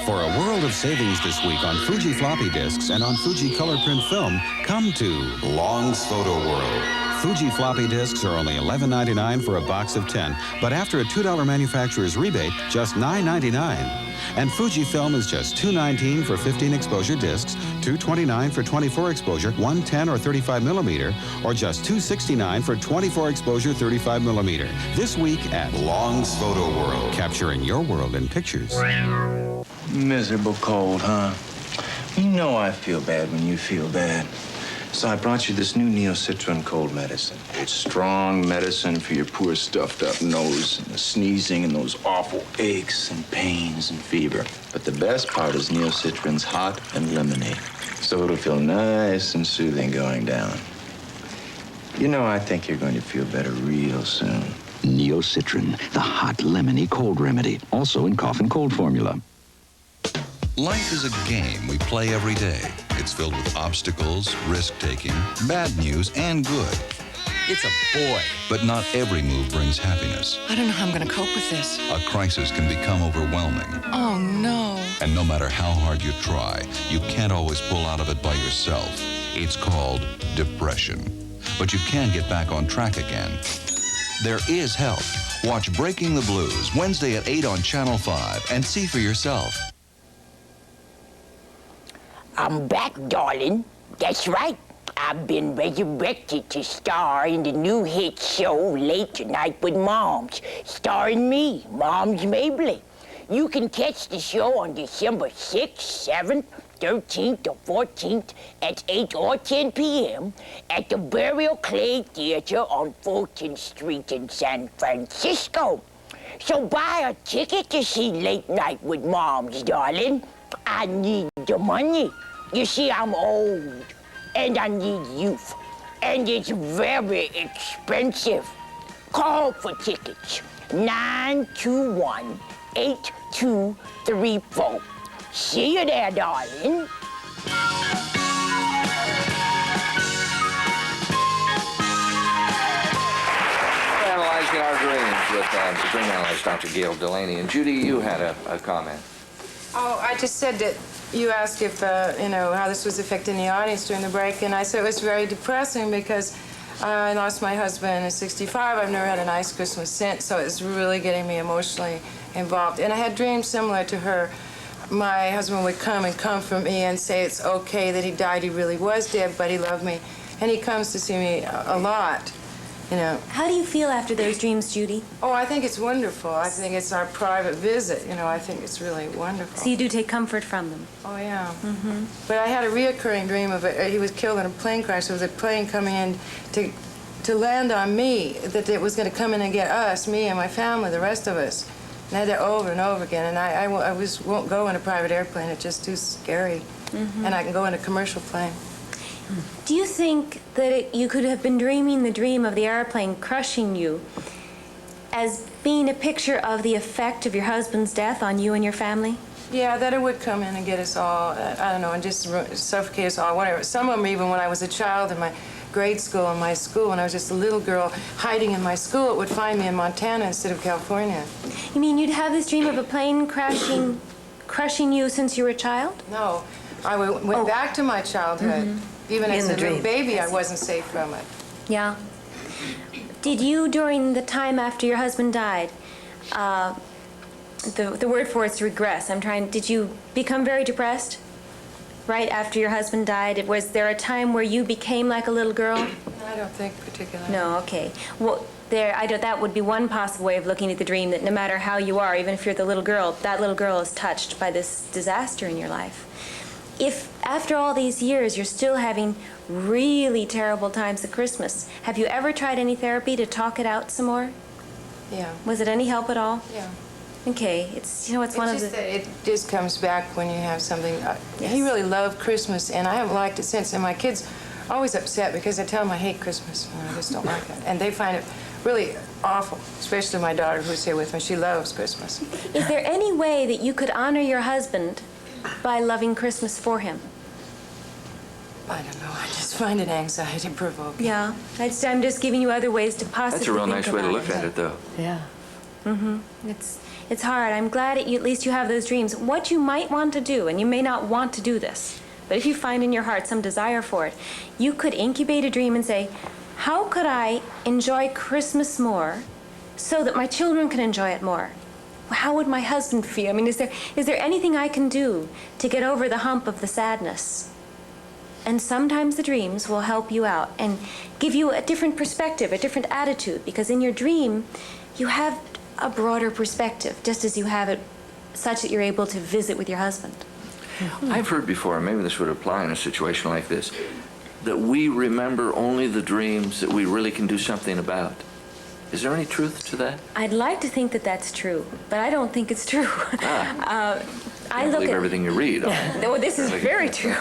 For a world of savings this week on Fuji floppy disks and on Fuji color print film, come to Long's Photo World. Fuji floppy disks are only $11.99 for a box of 10, but after a $2 manufacturer's rebate, just $9.99. And Fuji film is just $2.19 for 15 exposure discs, $2.29 for 24 exposure, 110 or 35 millimeter, or just $2.69 for 24 exposure 35 millimeter. This week at Long's Photo World, capturing your world in pictures. Miserable cold, huh? You know I feel bad when you feel bad. So I brought you this new Neocitrin cold medicine. It's strong medicine for your poor stuffed up nose and the sneezing and those awful aches and pains and fever. But the best part is Neocitrin's hot and lemony. So it'll feel nice and soothing going down. You know, I think you're going to feel better real soon. Neocitrin, the hot lemony cold remedy. Also in cough and cold formula. Life is a game we play every day. It's filled with obstacles, risk-taking, bad news, and good. It's a boy. But not every move brings happiness. I don't know how I'm going to cope with this. A crisis can become overwhelming. Oh, no. And no matter how hard you try, you can't always pull out of it by yourself. It's called depression. But you can get back on track again. There is help. Watch Breaking the Blues Wednesday at 8 on Channel 5 and see for yourself. I'm back, darling. That's right. I've been resurrected to star in the new hit show Late Tonight with Moms, starring me, Moms Mabley. You can catch the show on December 6th, 7th, 13th, or 14th at 8 or 10 p.m. at the Burial Clay Theater on Fulton Street in San Francisco. So buy a ticket to see Late Night with Moms, darling. I need the money. You see, I'm old, and I need youth, and it's very expensive. Call for tickets, 921-8234. See you there, darling. Analyzing our dreams with the dream analyst, Dr. Gayle Delaney. And Judy, you had a comment. Oh, I just said that you asked if, how this was affecting the audience during the break, and I said it was very depressing because I lost my husband at 65. I've never had a nice Christmas since, so it's really getting me emotionally involved. And I had dreams similar to her. My husband would come and comfort me and say it's okay that he died. He really was dead, but he loved me. And he comes to see me a lot. How do you feel after those dreams, Judy? Oh, I think it's wonderful. I think it's our private visit. I think it's really wonderful. So you do take comfort from them? Oh, yeah. Mm-hmm. But I had a reoccurring dream of he was killed in a plane crash. There was a plane coming in to land on me, that it was going to come in and get us, me and my family, the rest of us. And I had that over and over again. And I won't go in a private airplane. It's just too scary. Mm-hmm. And I can go in a commercial plane. Do you think that you could have been dreaming the dream of the airplane crushing you as being a picture of the effect of your husband's death on you and your family? Yeah, that it would come in and get us all, I don't know, and just suffocate us all, whatever. Some of them, even when I was a child in my grade school, in my school, when I was just a little girl hiding in my school, it would find me in Montana instead of California. You mean you'd have this dream of a plane crushing you since you were a child? No, I went back to my childhood. Mm-hmm. Even as a little baby, I wasn't safe from it. Yeah. Did you, during the time after your husband died, the word for it's regress. Did you become very depressed right after your husband died? Was there a time where you became like a little girl? I don't think particularly. No, okay. Well, that would be one possible way of looking at the dream, that no matter how you are, even if you're the little girl, that little girl is touched by this disaster in your life. If after all these years you're still having really terrible times at Christmas, have you ever tried any therapy to talk it out some more? Yeah. Was it any help at all? Yeah. Okay. It's one of the... It just comes back when you have something... Yes. He really loved Christmas, and I haven't liked it since. And my kids are always upset because I tell them I hate Christmas, and I just don't like it. And they find it really awful, especially my daughter who's here with me. She loves Christmas. Is there any way that you could honor your husband by loving Christmas for him? I don't know. I just find it anxiety-provoking. Yeah. I'm just giving you other ways to possibly That's a real nice way to look at it, though. Yeah. Mm-hmm. It's hard. I'm glad at least you have those dreams. What you might want to do, and you may not want to do this, but if you find in your heart some desire for it, you could incubate a dream and say, how could I enjoy Christmas more so that my children can enjoy it more? How would my husband feel? I mean, is there anything I can do to get over the hump of the sadness? And sometimes the dreams will help you out and give you a different perspective, a different attitude, because in your dream, you have a broader perspective, just as you have it such that you're able to visit with your husband. I've heard before, maybe this would apply in a situation like this, that we remember only the dreams that we really can do something about. Is there any truth to that? I'd like to think that that's true, but I don't think it's true. I believe everything you read. No, this is very true.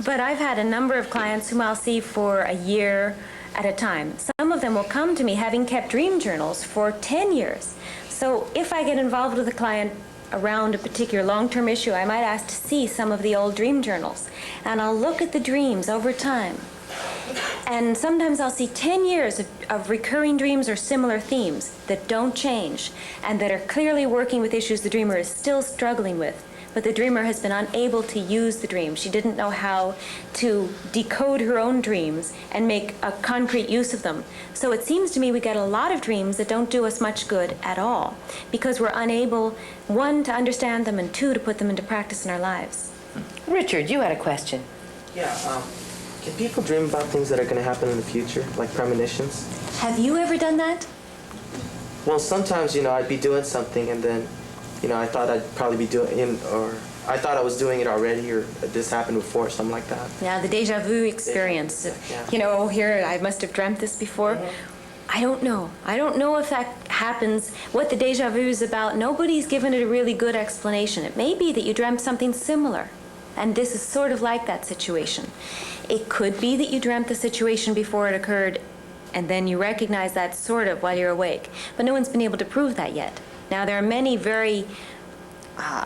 But I've had a number of clients whom I'll see for a year at a time. Some of them will come to me having kept dream journals for 10 years. So if I get involved with a client around a particular long-term issue, I might ask to see some of the old dream journals. And I'll look at the dreams over time. And sometimes I'll see 10 years of recurring dreams or similar themes that don't change and that are clearly working with issues the dreamer is still struggling with. But the dreamer has been unable to use the dream. She didn't know how to decode her own dreams and make a concrete use of them. So it seems to me we get a lot of dreams that don't do us much good at all because we're unable, one, to understand them, and two, to put them into practice in our lives. Richard, you had a question. Yeah, can people dream about things that are going to happen in the future, like premonitions? Have you ever done that? Well, sometimes, I'd be doing something and then you know, I thought I'd probably be doing it, or I thought I was doing it already, or this happened before, something like that. Yeah, the deja vu experience. Yeah. You know, here, I must have dreamt this before. I don't know. I don't know if that happens, what the deja vu is about. Nobody's given it a really good explanation. It may be that you dreamt something similar, and this is sort of like that situation. It could be that you dreamt the situation before it occurred, and then you recognize that sort of while you're awake. But no one's been able to prove that yet. Now, there are many very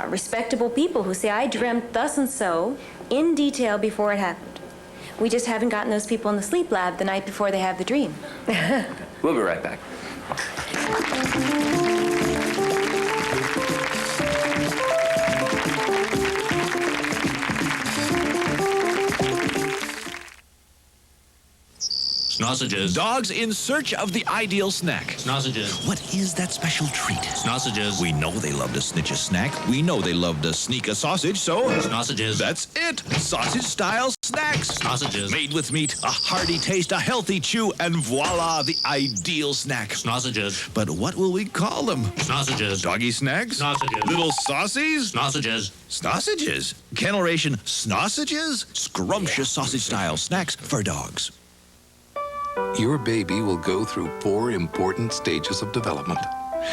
respectable people who say, I dreamt thus and so in detail before it happened. We just haven't gotten those people in the sleep lab the night before they have the dream. We'll be right back. Sausages. Dogs in search of the ideal snack. Sausages. What is that special treat? Sausages. We know they love to snitch a snack. We know they love to sneak a sausage, so... Sausages. That's it. Sausage-style snacks. Sausages. Made with meat, a hearty taste, a healthy chew, and voila, the ideal snack. Sausages. But what will we call them? Sausages. Doggy snacks? Sausages. Little saucies? Sausages. Sausages. Kennel ration sausages? Scrumptious sausage-style snacks for dogs. Your baby will go through 4 important stages of development.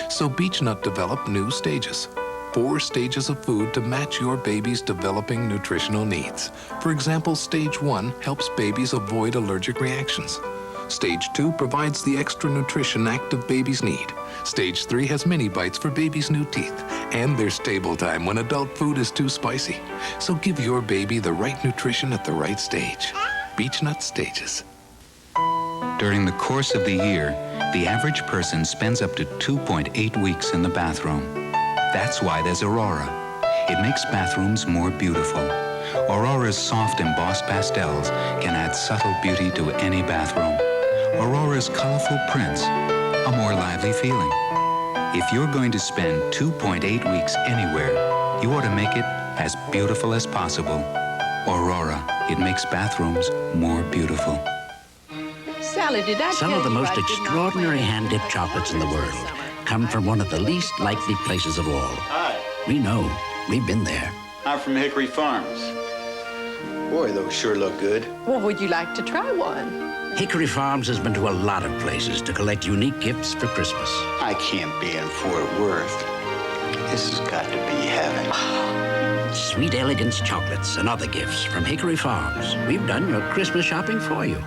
So Beechnut developed new stages. 4 stages of food to match your baby's developing nutritional needs. For example, Stage 1 helps babies avoid allergic reactions. Stage 2 provides the extra nutrition active babies need. Stage 3 has mini bites for babies' new teeth. And there's stable time when adult food is too spicy. So give your baby the right nutrition at the right stage. Beechnut stages. During the course of the year, the average person spends up to 2.8 weeks in the bathroom. That's why there's Aurora. It makes bathrooms more beautiful. Aurora's soft embossed pastels can add subtle beauty to any bathroom. Aurora's colorful prints, a more lively feeling. If you're going to spend 2.8 weeks anywhere, you ought to make it as beautiful as possible. Aurora, it makes bathrooms more beautiful. Sally, did I Some tell of the you most I did not extraordinary plan hand-dipped chocolates in the world come from one of the least likely places of all. Hi. We know. We've been there. I'm from Hickory Farms. Boy, those sure look good. Well, would you like to try one? Hickory Farms has been to a lot of places to collect unique gifts for Christmas. I can't be in Fort Worth. This has got to be heaven. Sweet Elegance chocolates and other gifts from Hickory Farms. We've done your Christmas shopping for you.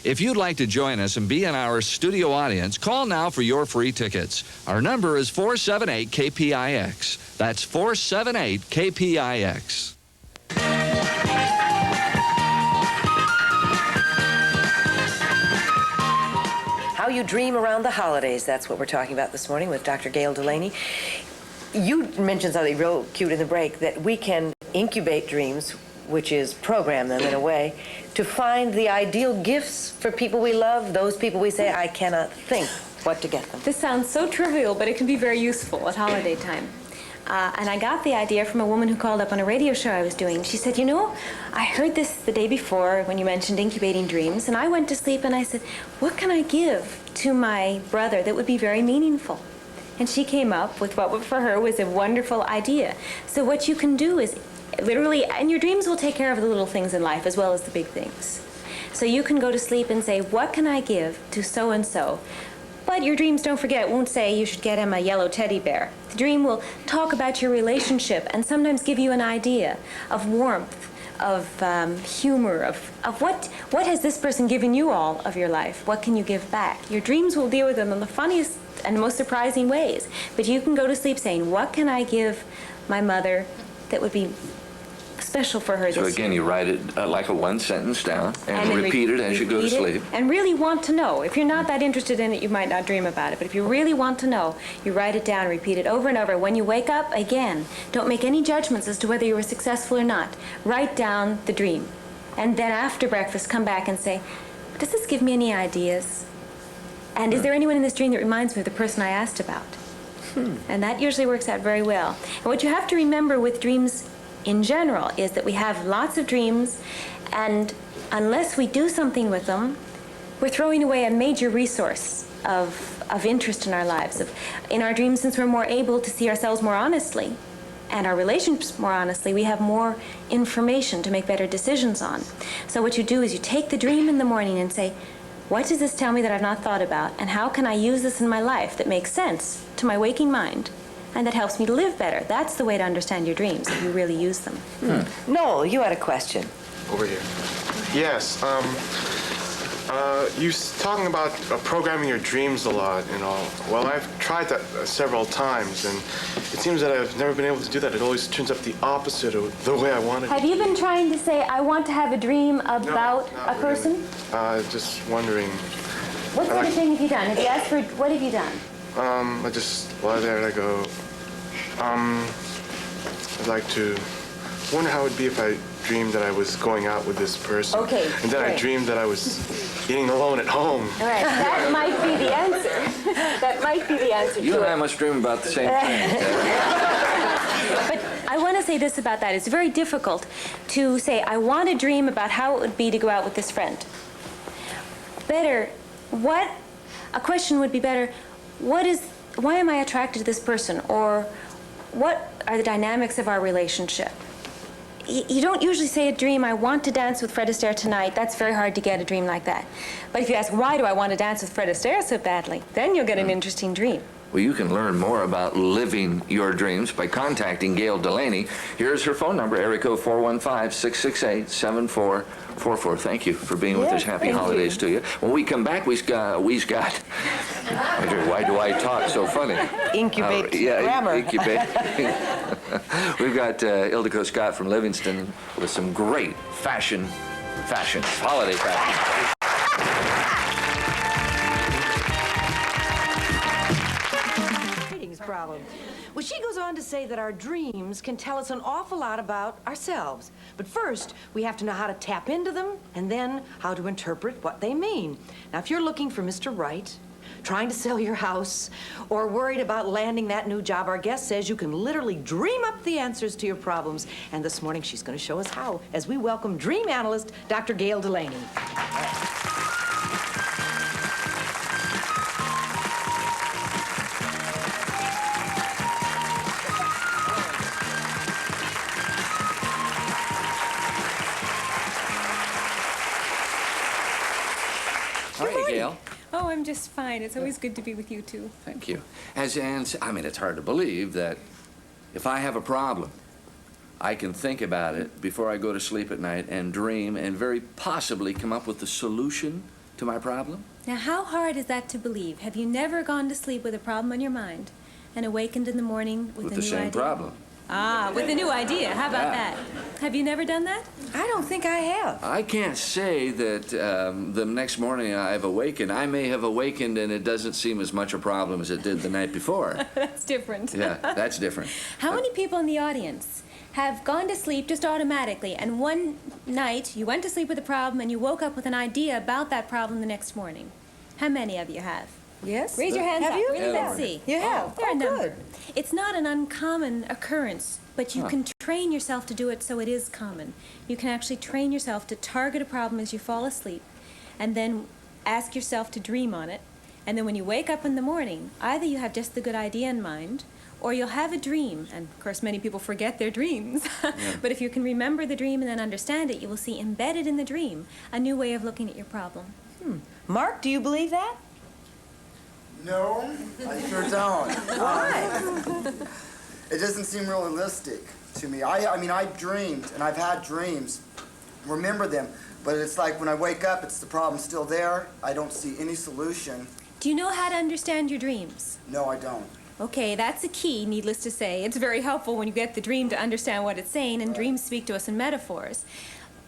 If you'd like to join us and be in our studio audience, call now for your free tickets. Our number is 478-KPIX. That's 478-KPIX. How you dream around the holidays, that's what we're talking about this morning with Dr. Gayle Delaney. You mentioned something real cute in the break, that we can incubate dreams, which is program them in a way, to find the ideal gifts for people we love, those people we say, I cannot think what to get them. This sounds so trivial, but it can be very useful at holiday time. And I got the idea from a woman who called up on a radio show I was doing. She said, you know, I heard this the day before when you mentioned incubating dreams, and I went to sleep and I said, what can I give to my brother that would be very meaningful? And she came up with what for her was a wonderful idea. So what you can do is literally, and your dreams will take care of the little things in life as well as the big things. So you can go to sleep and say, what can I give to so-and-so? But your dreams, don't forget, won't say you should get him a yellow teddy bear. The dream will talk about your relationship and sometimes give you an idea of warmth, of humor, of what has this person given you all of your life? What can you give back? Your dreams will deal with them in the funniest and most surprising ways. But you can go to sleep saying, what can I give my mother that would be special for her So this again, year? you write it like a one sentence down and then repeat it as you go to repeat it, sleep. and really want to know. If you're not that interested in it, you might not dream about it. But if you really want to know, you write it down, repeat it over and over. When you wake up, again, don't make any judgments as to whether you were successful or not. Write down the dream. And then after breakfast, come back and say, does this give me any ideas? And is there anyone in this dream that reminds me of the person I asked about? And that usually works out very well. And what you have to remember with dreams in general is that we have lots of dreams, and unless we do something with them, we're throwing away a major resource of interest in our lives. In our dreams, since we're more able to see ourselves more honestly and our relationships more honestly, we have more information to make better decisions on. So what you do is you take the dream in the morning and say, what does this tell me that I've not thought about, and how can I use this in my life that makes sense to my waking mind and that helps me to live better? That's the way to understand your dreams, if you really use them. Noel, you had a question. Over here. Yes, you talking about programming your dreams a lot and all. Well, I've tried that several times, and it seems that I've never been able to do that. It always turns up the opposite of the way I wanted it. Have you been trying to say, I want to have a dream about a person? Just wondering. What sort of thing have you done? Have you asked for, what have you done? I just lie there and I go, I'd like to wonder how it would be if I dreamed that I was going out with this person. Okay, and then I dreamed that I was eating alone at home. All right, that might be the answer. That might be the answer You to and I it. must dream about the same thing. But I want to say this about that. It's very difficult to say, I want to dream about how it would be to go out with this friend. Better, a question would be better, why am I attracted to this person? Or what are the dynamics of our relationship? You don't usually say a dream, I want to dance with Fred Astaire tonight. That's very hard to get a dream like that. But if you ask, why do I want to dance with Fred Astaire so badly? Then you'll get an interesting dream. Well, you can learn more about living your dreams by contacting Gayle Delaney. Here's her phone number, area code 415-668-7444. Thank you for being with us. Happy holidays to you. When we come back, we've got why do I talk so funny? Incubate grammar. Incubate. We've got Ildiko Scott from Livingston with some great fashion, holiday fashion. Problem. Well, she goes on to say that our dreams can tell us an awful lot about ourselves. But first, we have to know how to tap into them and then how to interpret what they mean. Now, if you're looking for Mr. Right, trying to sell your house, or worried about landing that new job, our guest says you can literally dream up the answers to your problems. And this morning, she's going to show us how as we welcome dream analyst, Dr. Gayle Delaney. Oh, I'm just fine. It's always good to be with you, too. Thank you. As Ann said, I mean, it's hard to believe that if I have a problem, I can think about it before I go to sleep at night and dream and very possibly come up with the solution to my problem. Now, how hard is that to believe? Have you never gone to sleep with a problem on your mind and awakened in the morning with a new idea? With the same problem. Ah, with a new idea. How about that? Have you never done that? I don't think I have. I can't say that the next morning I've awakened. I may have awakened and it doesn't seem as much a problem as it did the night before. That's different. Yeah, that's different. How many people in the audience have gone to sleep just automatically, and one night you went to sleep with a problem and you woke up with an idea about that problem the next morning? How many of you have? Yes. Raise your hands Have up. you? Really, let's see. You have. There are a Oh, number. good. It's not an uncommon occurrence, but you can train yourself to do it so it is common. You can actually train yourself to target a problem as you fall asleep, and then ask yourself to dream on it. And then when you wake up in the morning, either you have just the good idea in mind, or you'll have a dream. And of course, many people forget their dreams. But if you can remember the dream and then understand it, you will see embedded in the dream a new way of looking at your problem. Mark, do you believe that? No, I sure don't. Why? It doesn't seem realistic to me. I mean, I've dreamed, and I've had dreams, remember them, but it's like when I wake up, it's the problem still there. I don't see any solution. Do you know how to understand your dreams? No, I don't. Okay, that's a key, needless to say. It's very helpful when you get the dream to understand what it's saying, and dreams speak to us in metaphors.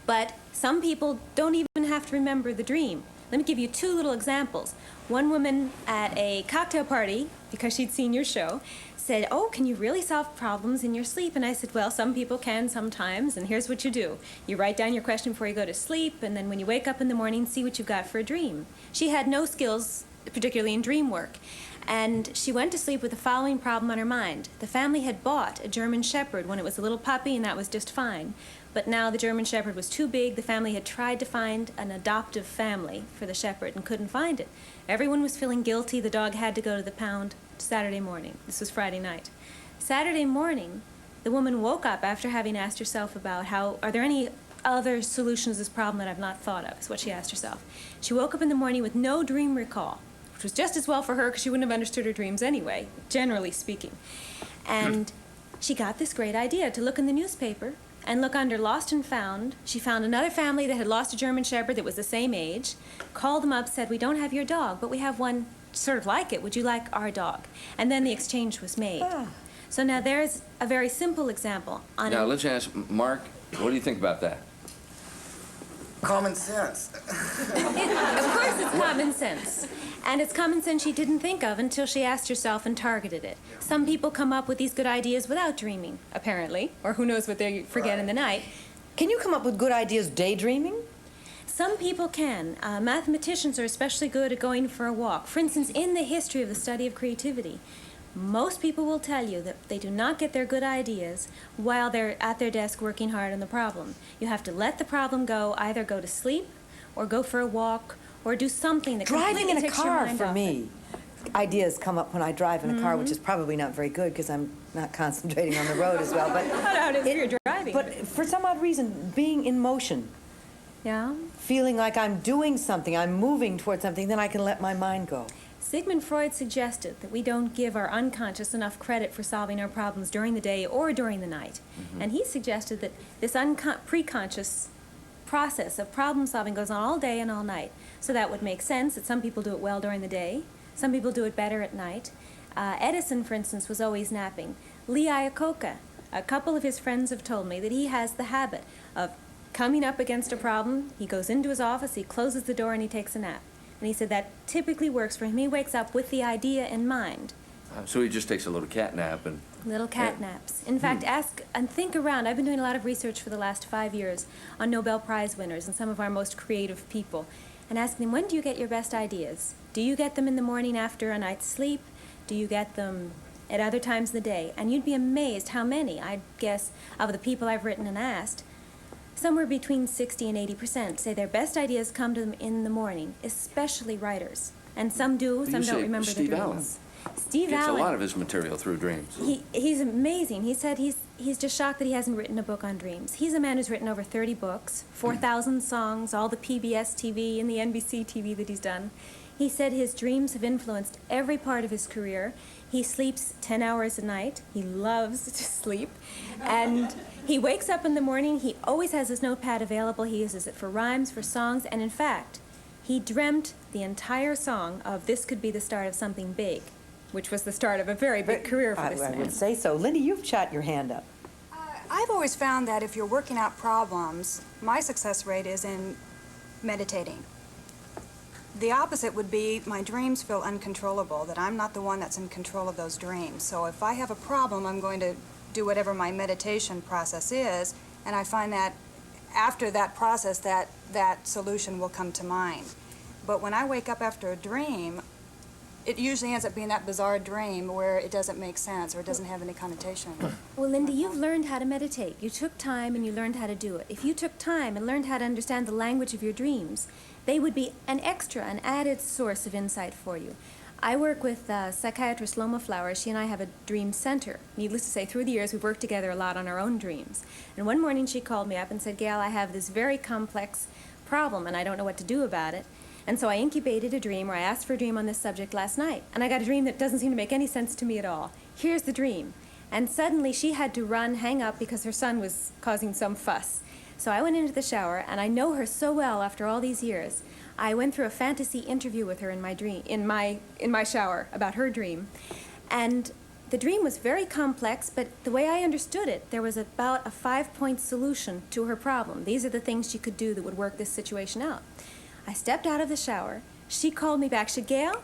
But some people don't even have to remember the dream. Let me give you two little examples. One woman at a cocktail party, because she'd seen your show, said, "Oh, can you really solve problems in your sleep?" And I said, "Well, some people can sometimes, and here's what you do. You write down your question before you go to sleep, and then when you wake up in the morning, see what you've got for a dream." She had no skills, particularly in dream work. And she went to sleep with the following problem on her mind. The family had bought a German Shepherd when it was a little puppy, and that was just fine. But now the German Shepherd was too big. The family had tried to find an adoptive family for the Shepherd and couldn't find it. Everyone was feeling guilty. The dog had to go to the pound Saturday morning. This was Friday night. Saturday morning, the woman woke up after having asked herself about are there any other solutions to this problem that I've not thought of, is what she asked herself. She woke up in the morning with no dream recall, which was just as well for her because she wouldn't have understood her dreams anyway, generally speaking. And she got this great idea to look in the newspaper and look under Lost and Found. She found another family that had lost a German Shepherd that was the same age, called them up, said, "We don't have your dog, but we have one sort of like it. Would you like our dog?" And then the exchange was made. So now there's a very simple example. Now let's ask Mark, what do you think about that? Common sense. Of course it's common sense. And it's common sense she didn't think of until she asked herself and targeted it. Some people come up with these good ideas without dreaming, apparently, or who knows what they forget in the night. Can you come up with good ideas daydreaming? Some people can. Mathematicians are especially good at going for a walk. For instance, in the history of the study of creativity, most people will tell you that they do not get their good ideas while they're at their desk working hard on the problem. You have to let the problem go, either go to sleep or go for a walk or do something that Driving in a takes your car mind for off me. Ideas come up when I drive in a car, which Mhm. is probably not very good because I'm not concentrating on the road as well. But how it is if you're driving. But for some odd reason, being in motion, feeling like I'm doing something, I'm moving towards something, then I can let my mind go. Sigmund Freud suggested that we don't give our unconscious enough credit for solving our problems during the day or during the night. And he suggested that this preconscious process of problem solving goes on all day and all night. So that would make sense that some people do it well during the day, some people do it better at night. Edison, for instance, was always napping. Lee Iacocca, a couple of his friends have told me that he has the habit of coming up against a problem, he goes into his office, he closes the door, and he takes a nap. And he said that typically works for him. He wakes up with the idea in mind. So he just takes a little cat nap and... Little cat naps. In fact, ask and think around. I've been doing a lot of research for the last 5 years on Nobel Prize winners and some of our most creative people, and asking them, when do you get your best ideas? Do you get them in the morning after a night's sleep? Do you get them at other times of the day? And you'd be amazed how many, I'd guess, of the people I've written and asked, somewhere between 60 and 80% say their best ideas come to them in the morning, especially writers. And some do, some don't remember the Steve dreams. Allen. Steve Gets Allen. a lot of his material through dreams. He's amazing. He said he's just shocked that he hasn't written a book on dreams. He's a man who's written over 30 books, 4,000 songs, all the PBS TV and the NBC TV that he's done. He said his dreams have influenced every part of his career. He sleeps 10 hours a night. He loves to sleep. And he wakes up in the morning. He always has his notepad available. He uses it for rhymes, for songs, and in fact, he dreamt the entire song of This Could Be the Start of Something Big, which was the start of a very big career for this man. I would say so. Lindy, you've shot your hand up. I've always found that if you're working out problems, my success rate is in meditating. The opposite would be my dreams feel uncontrollable, that I'm not the one that's in control of those dreams. So if I have a problem, I'm going to do whatever my meditation process is, and I find that after that process, that solution will come to mind. But when I wake up after a dream, it usually ends up being that bizarre dream where it doesn't make sense or it doesn't have any connotation. Well, Linda, you've learned how to meditate. You took time and you learned how to do it. If you took time and learned how to understand the language of your dreams, they would be an extra, an added source of insight for you. I work with psychiatrist Loma Flowers. She and I have a dream center. Needless to say, through the years, we've worked together a lot on our own dreams. And one morning she called me up and said, Gayle, I have this very complex problem and I don't know what to do about it. And so I incubated a dream, or I asked for a dream on this subject last night. And I got a dream that doesn't seem to make any sense to me at all. Here's the dream. And suddenly she had to run, hang up, because her son was causing some fuss. So I went into the shower, and I know her so well after all these years. I went through a fantasy interview with her in my dream, in my shower about her dream. And the dream was very complex, but the way I understood it, there was about a 5-point solution to her problem. These are the things she could do that would work this situation out. I stepped out of the shower. She called me back. She said, Gayle,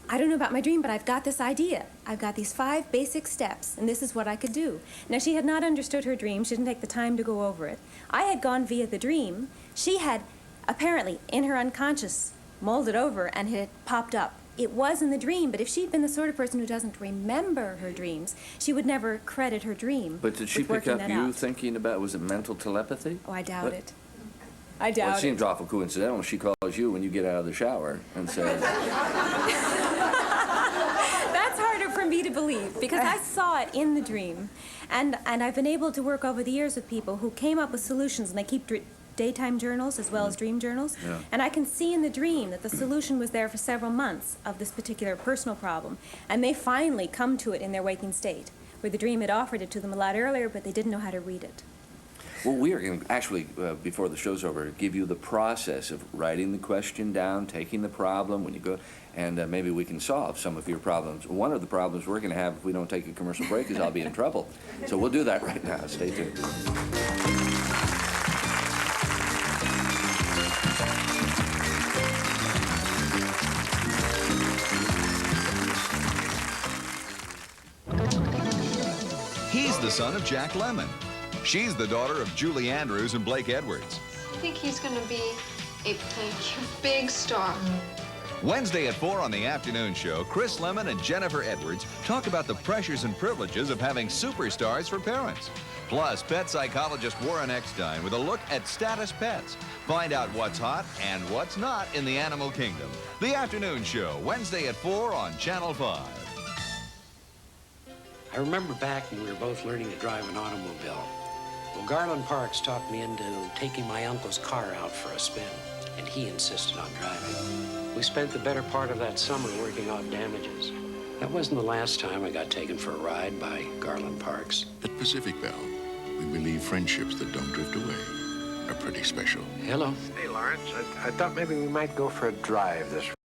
I don't know about my dream, but I've got this idea. I've got these 5 basic steps, and this is what I could do. Now, she had not understood her dream. She didn't take the time to go over it. I had gone via the dream. She had, apparently, in her unconscious, mulled it over, and it had popped up. it was in the dream, but if she'd been the sort of person who doesn't remember her dreams, she would never credit her dream. But did she with pick working up that you out. thinking about, was it mental telepathy? Oh, I doubt What? it. I doubt Well, it it. seems awful coincidental. She calls you when you get out of the shower and says, That's harder for me to believe because I saw it in the dream, and I've been able to work over the years with people who came up with solutions, and they keep daytime journals as well as dream journals, Yeah. and I can see in the dream that the solution was there for several months of this particular personal problem, and they finally come to it in their waking state, where the dream had offered it to them a lot earlier, but they didn't know how to read it. well, we are going to actually, before the show's over, give you the process of writing the question down, taking the problem when you go, and maybe we can solve some of your problems. One of the problems we're going to have if we don't take a commercial break is I'll be in trouble. So we'll do that right now. Stay tuned. He's the son of Jack Lemmon. She's the daughter of Julie Andrews and Blake Edwards. I think he's going to be a big star. Wednesday at 4 on the afternoon show, Chris Lemmon and Jennifer Edwards talk about the pressures and privileges of having superstars for parents. Plus, pet psychologist Warren Eckstein with a look at status pets. Find out what's hot and what's not in the animal kingdom. The afternoon show, Wednesday at 4 on Channel 5. I remember back when we were both learning to drive an automobile. Well, Garland Parks talked me into taking my uncle's car out for a spin, and he insisted on driving. We spent the better part of that summer working out damages. That wasn't the last time I got taken for a ride by Garland Parks. At Pacific Bell, we believe friendships that don't drift away are pretty special. Hello. Hey, Lawrence, I thought maybe we might go for a drive this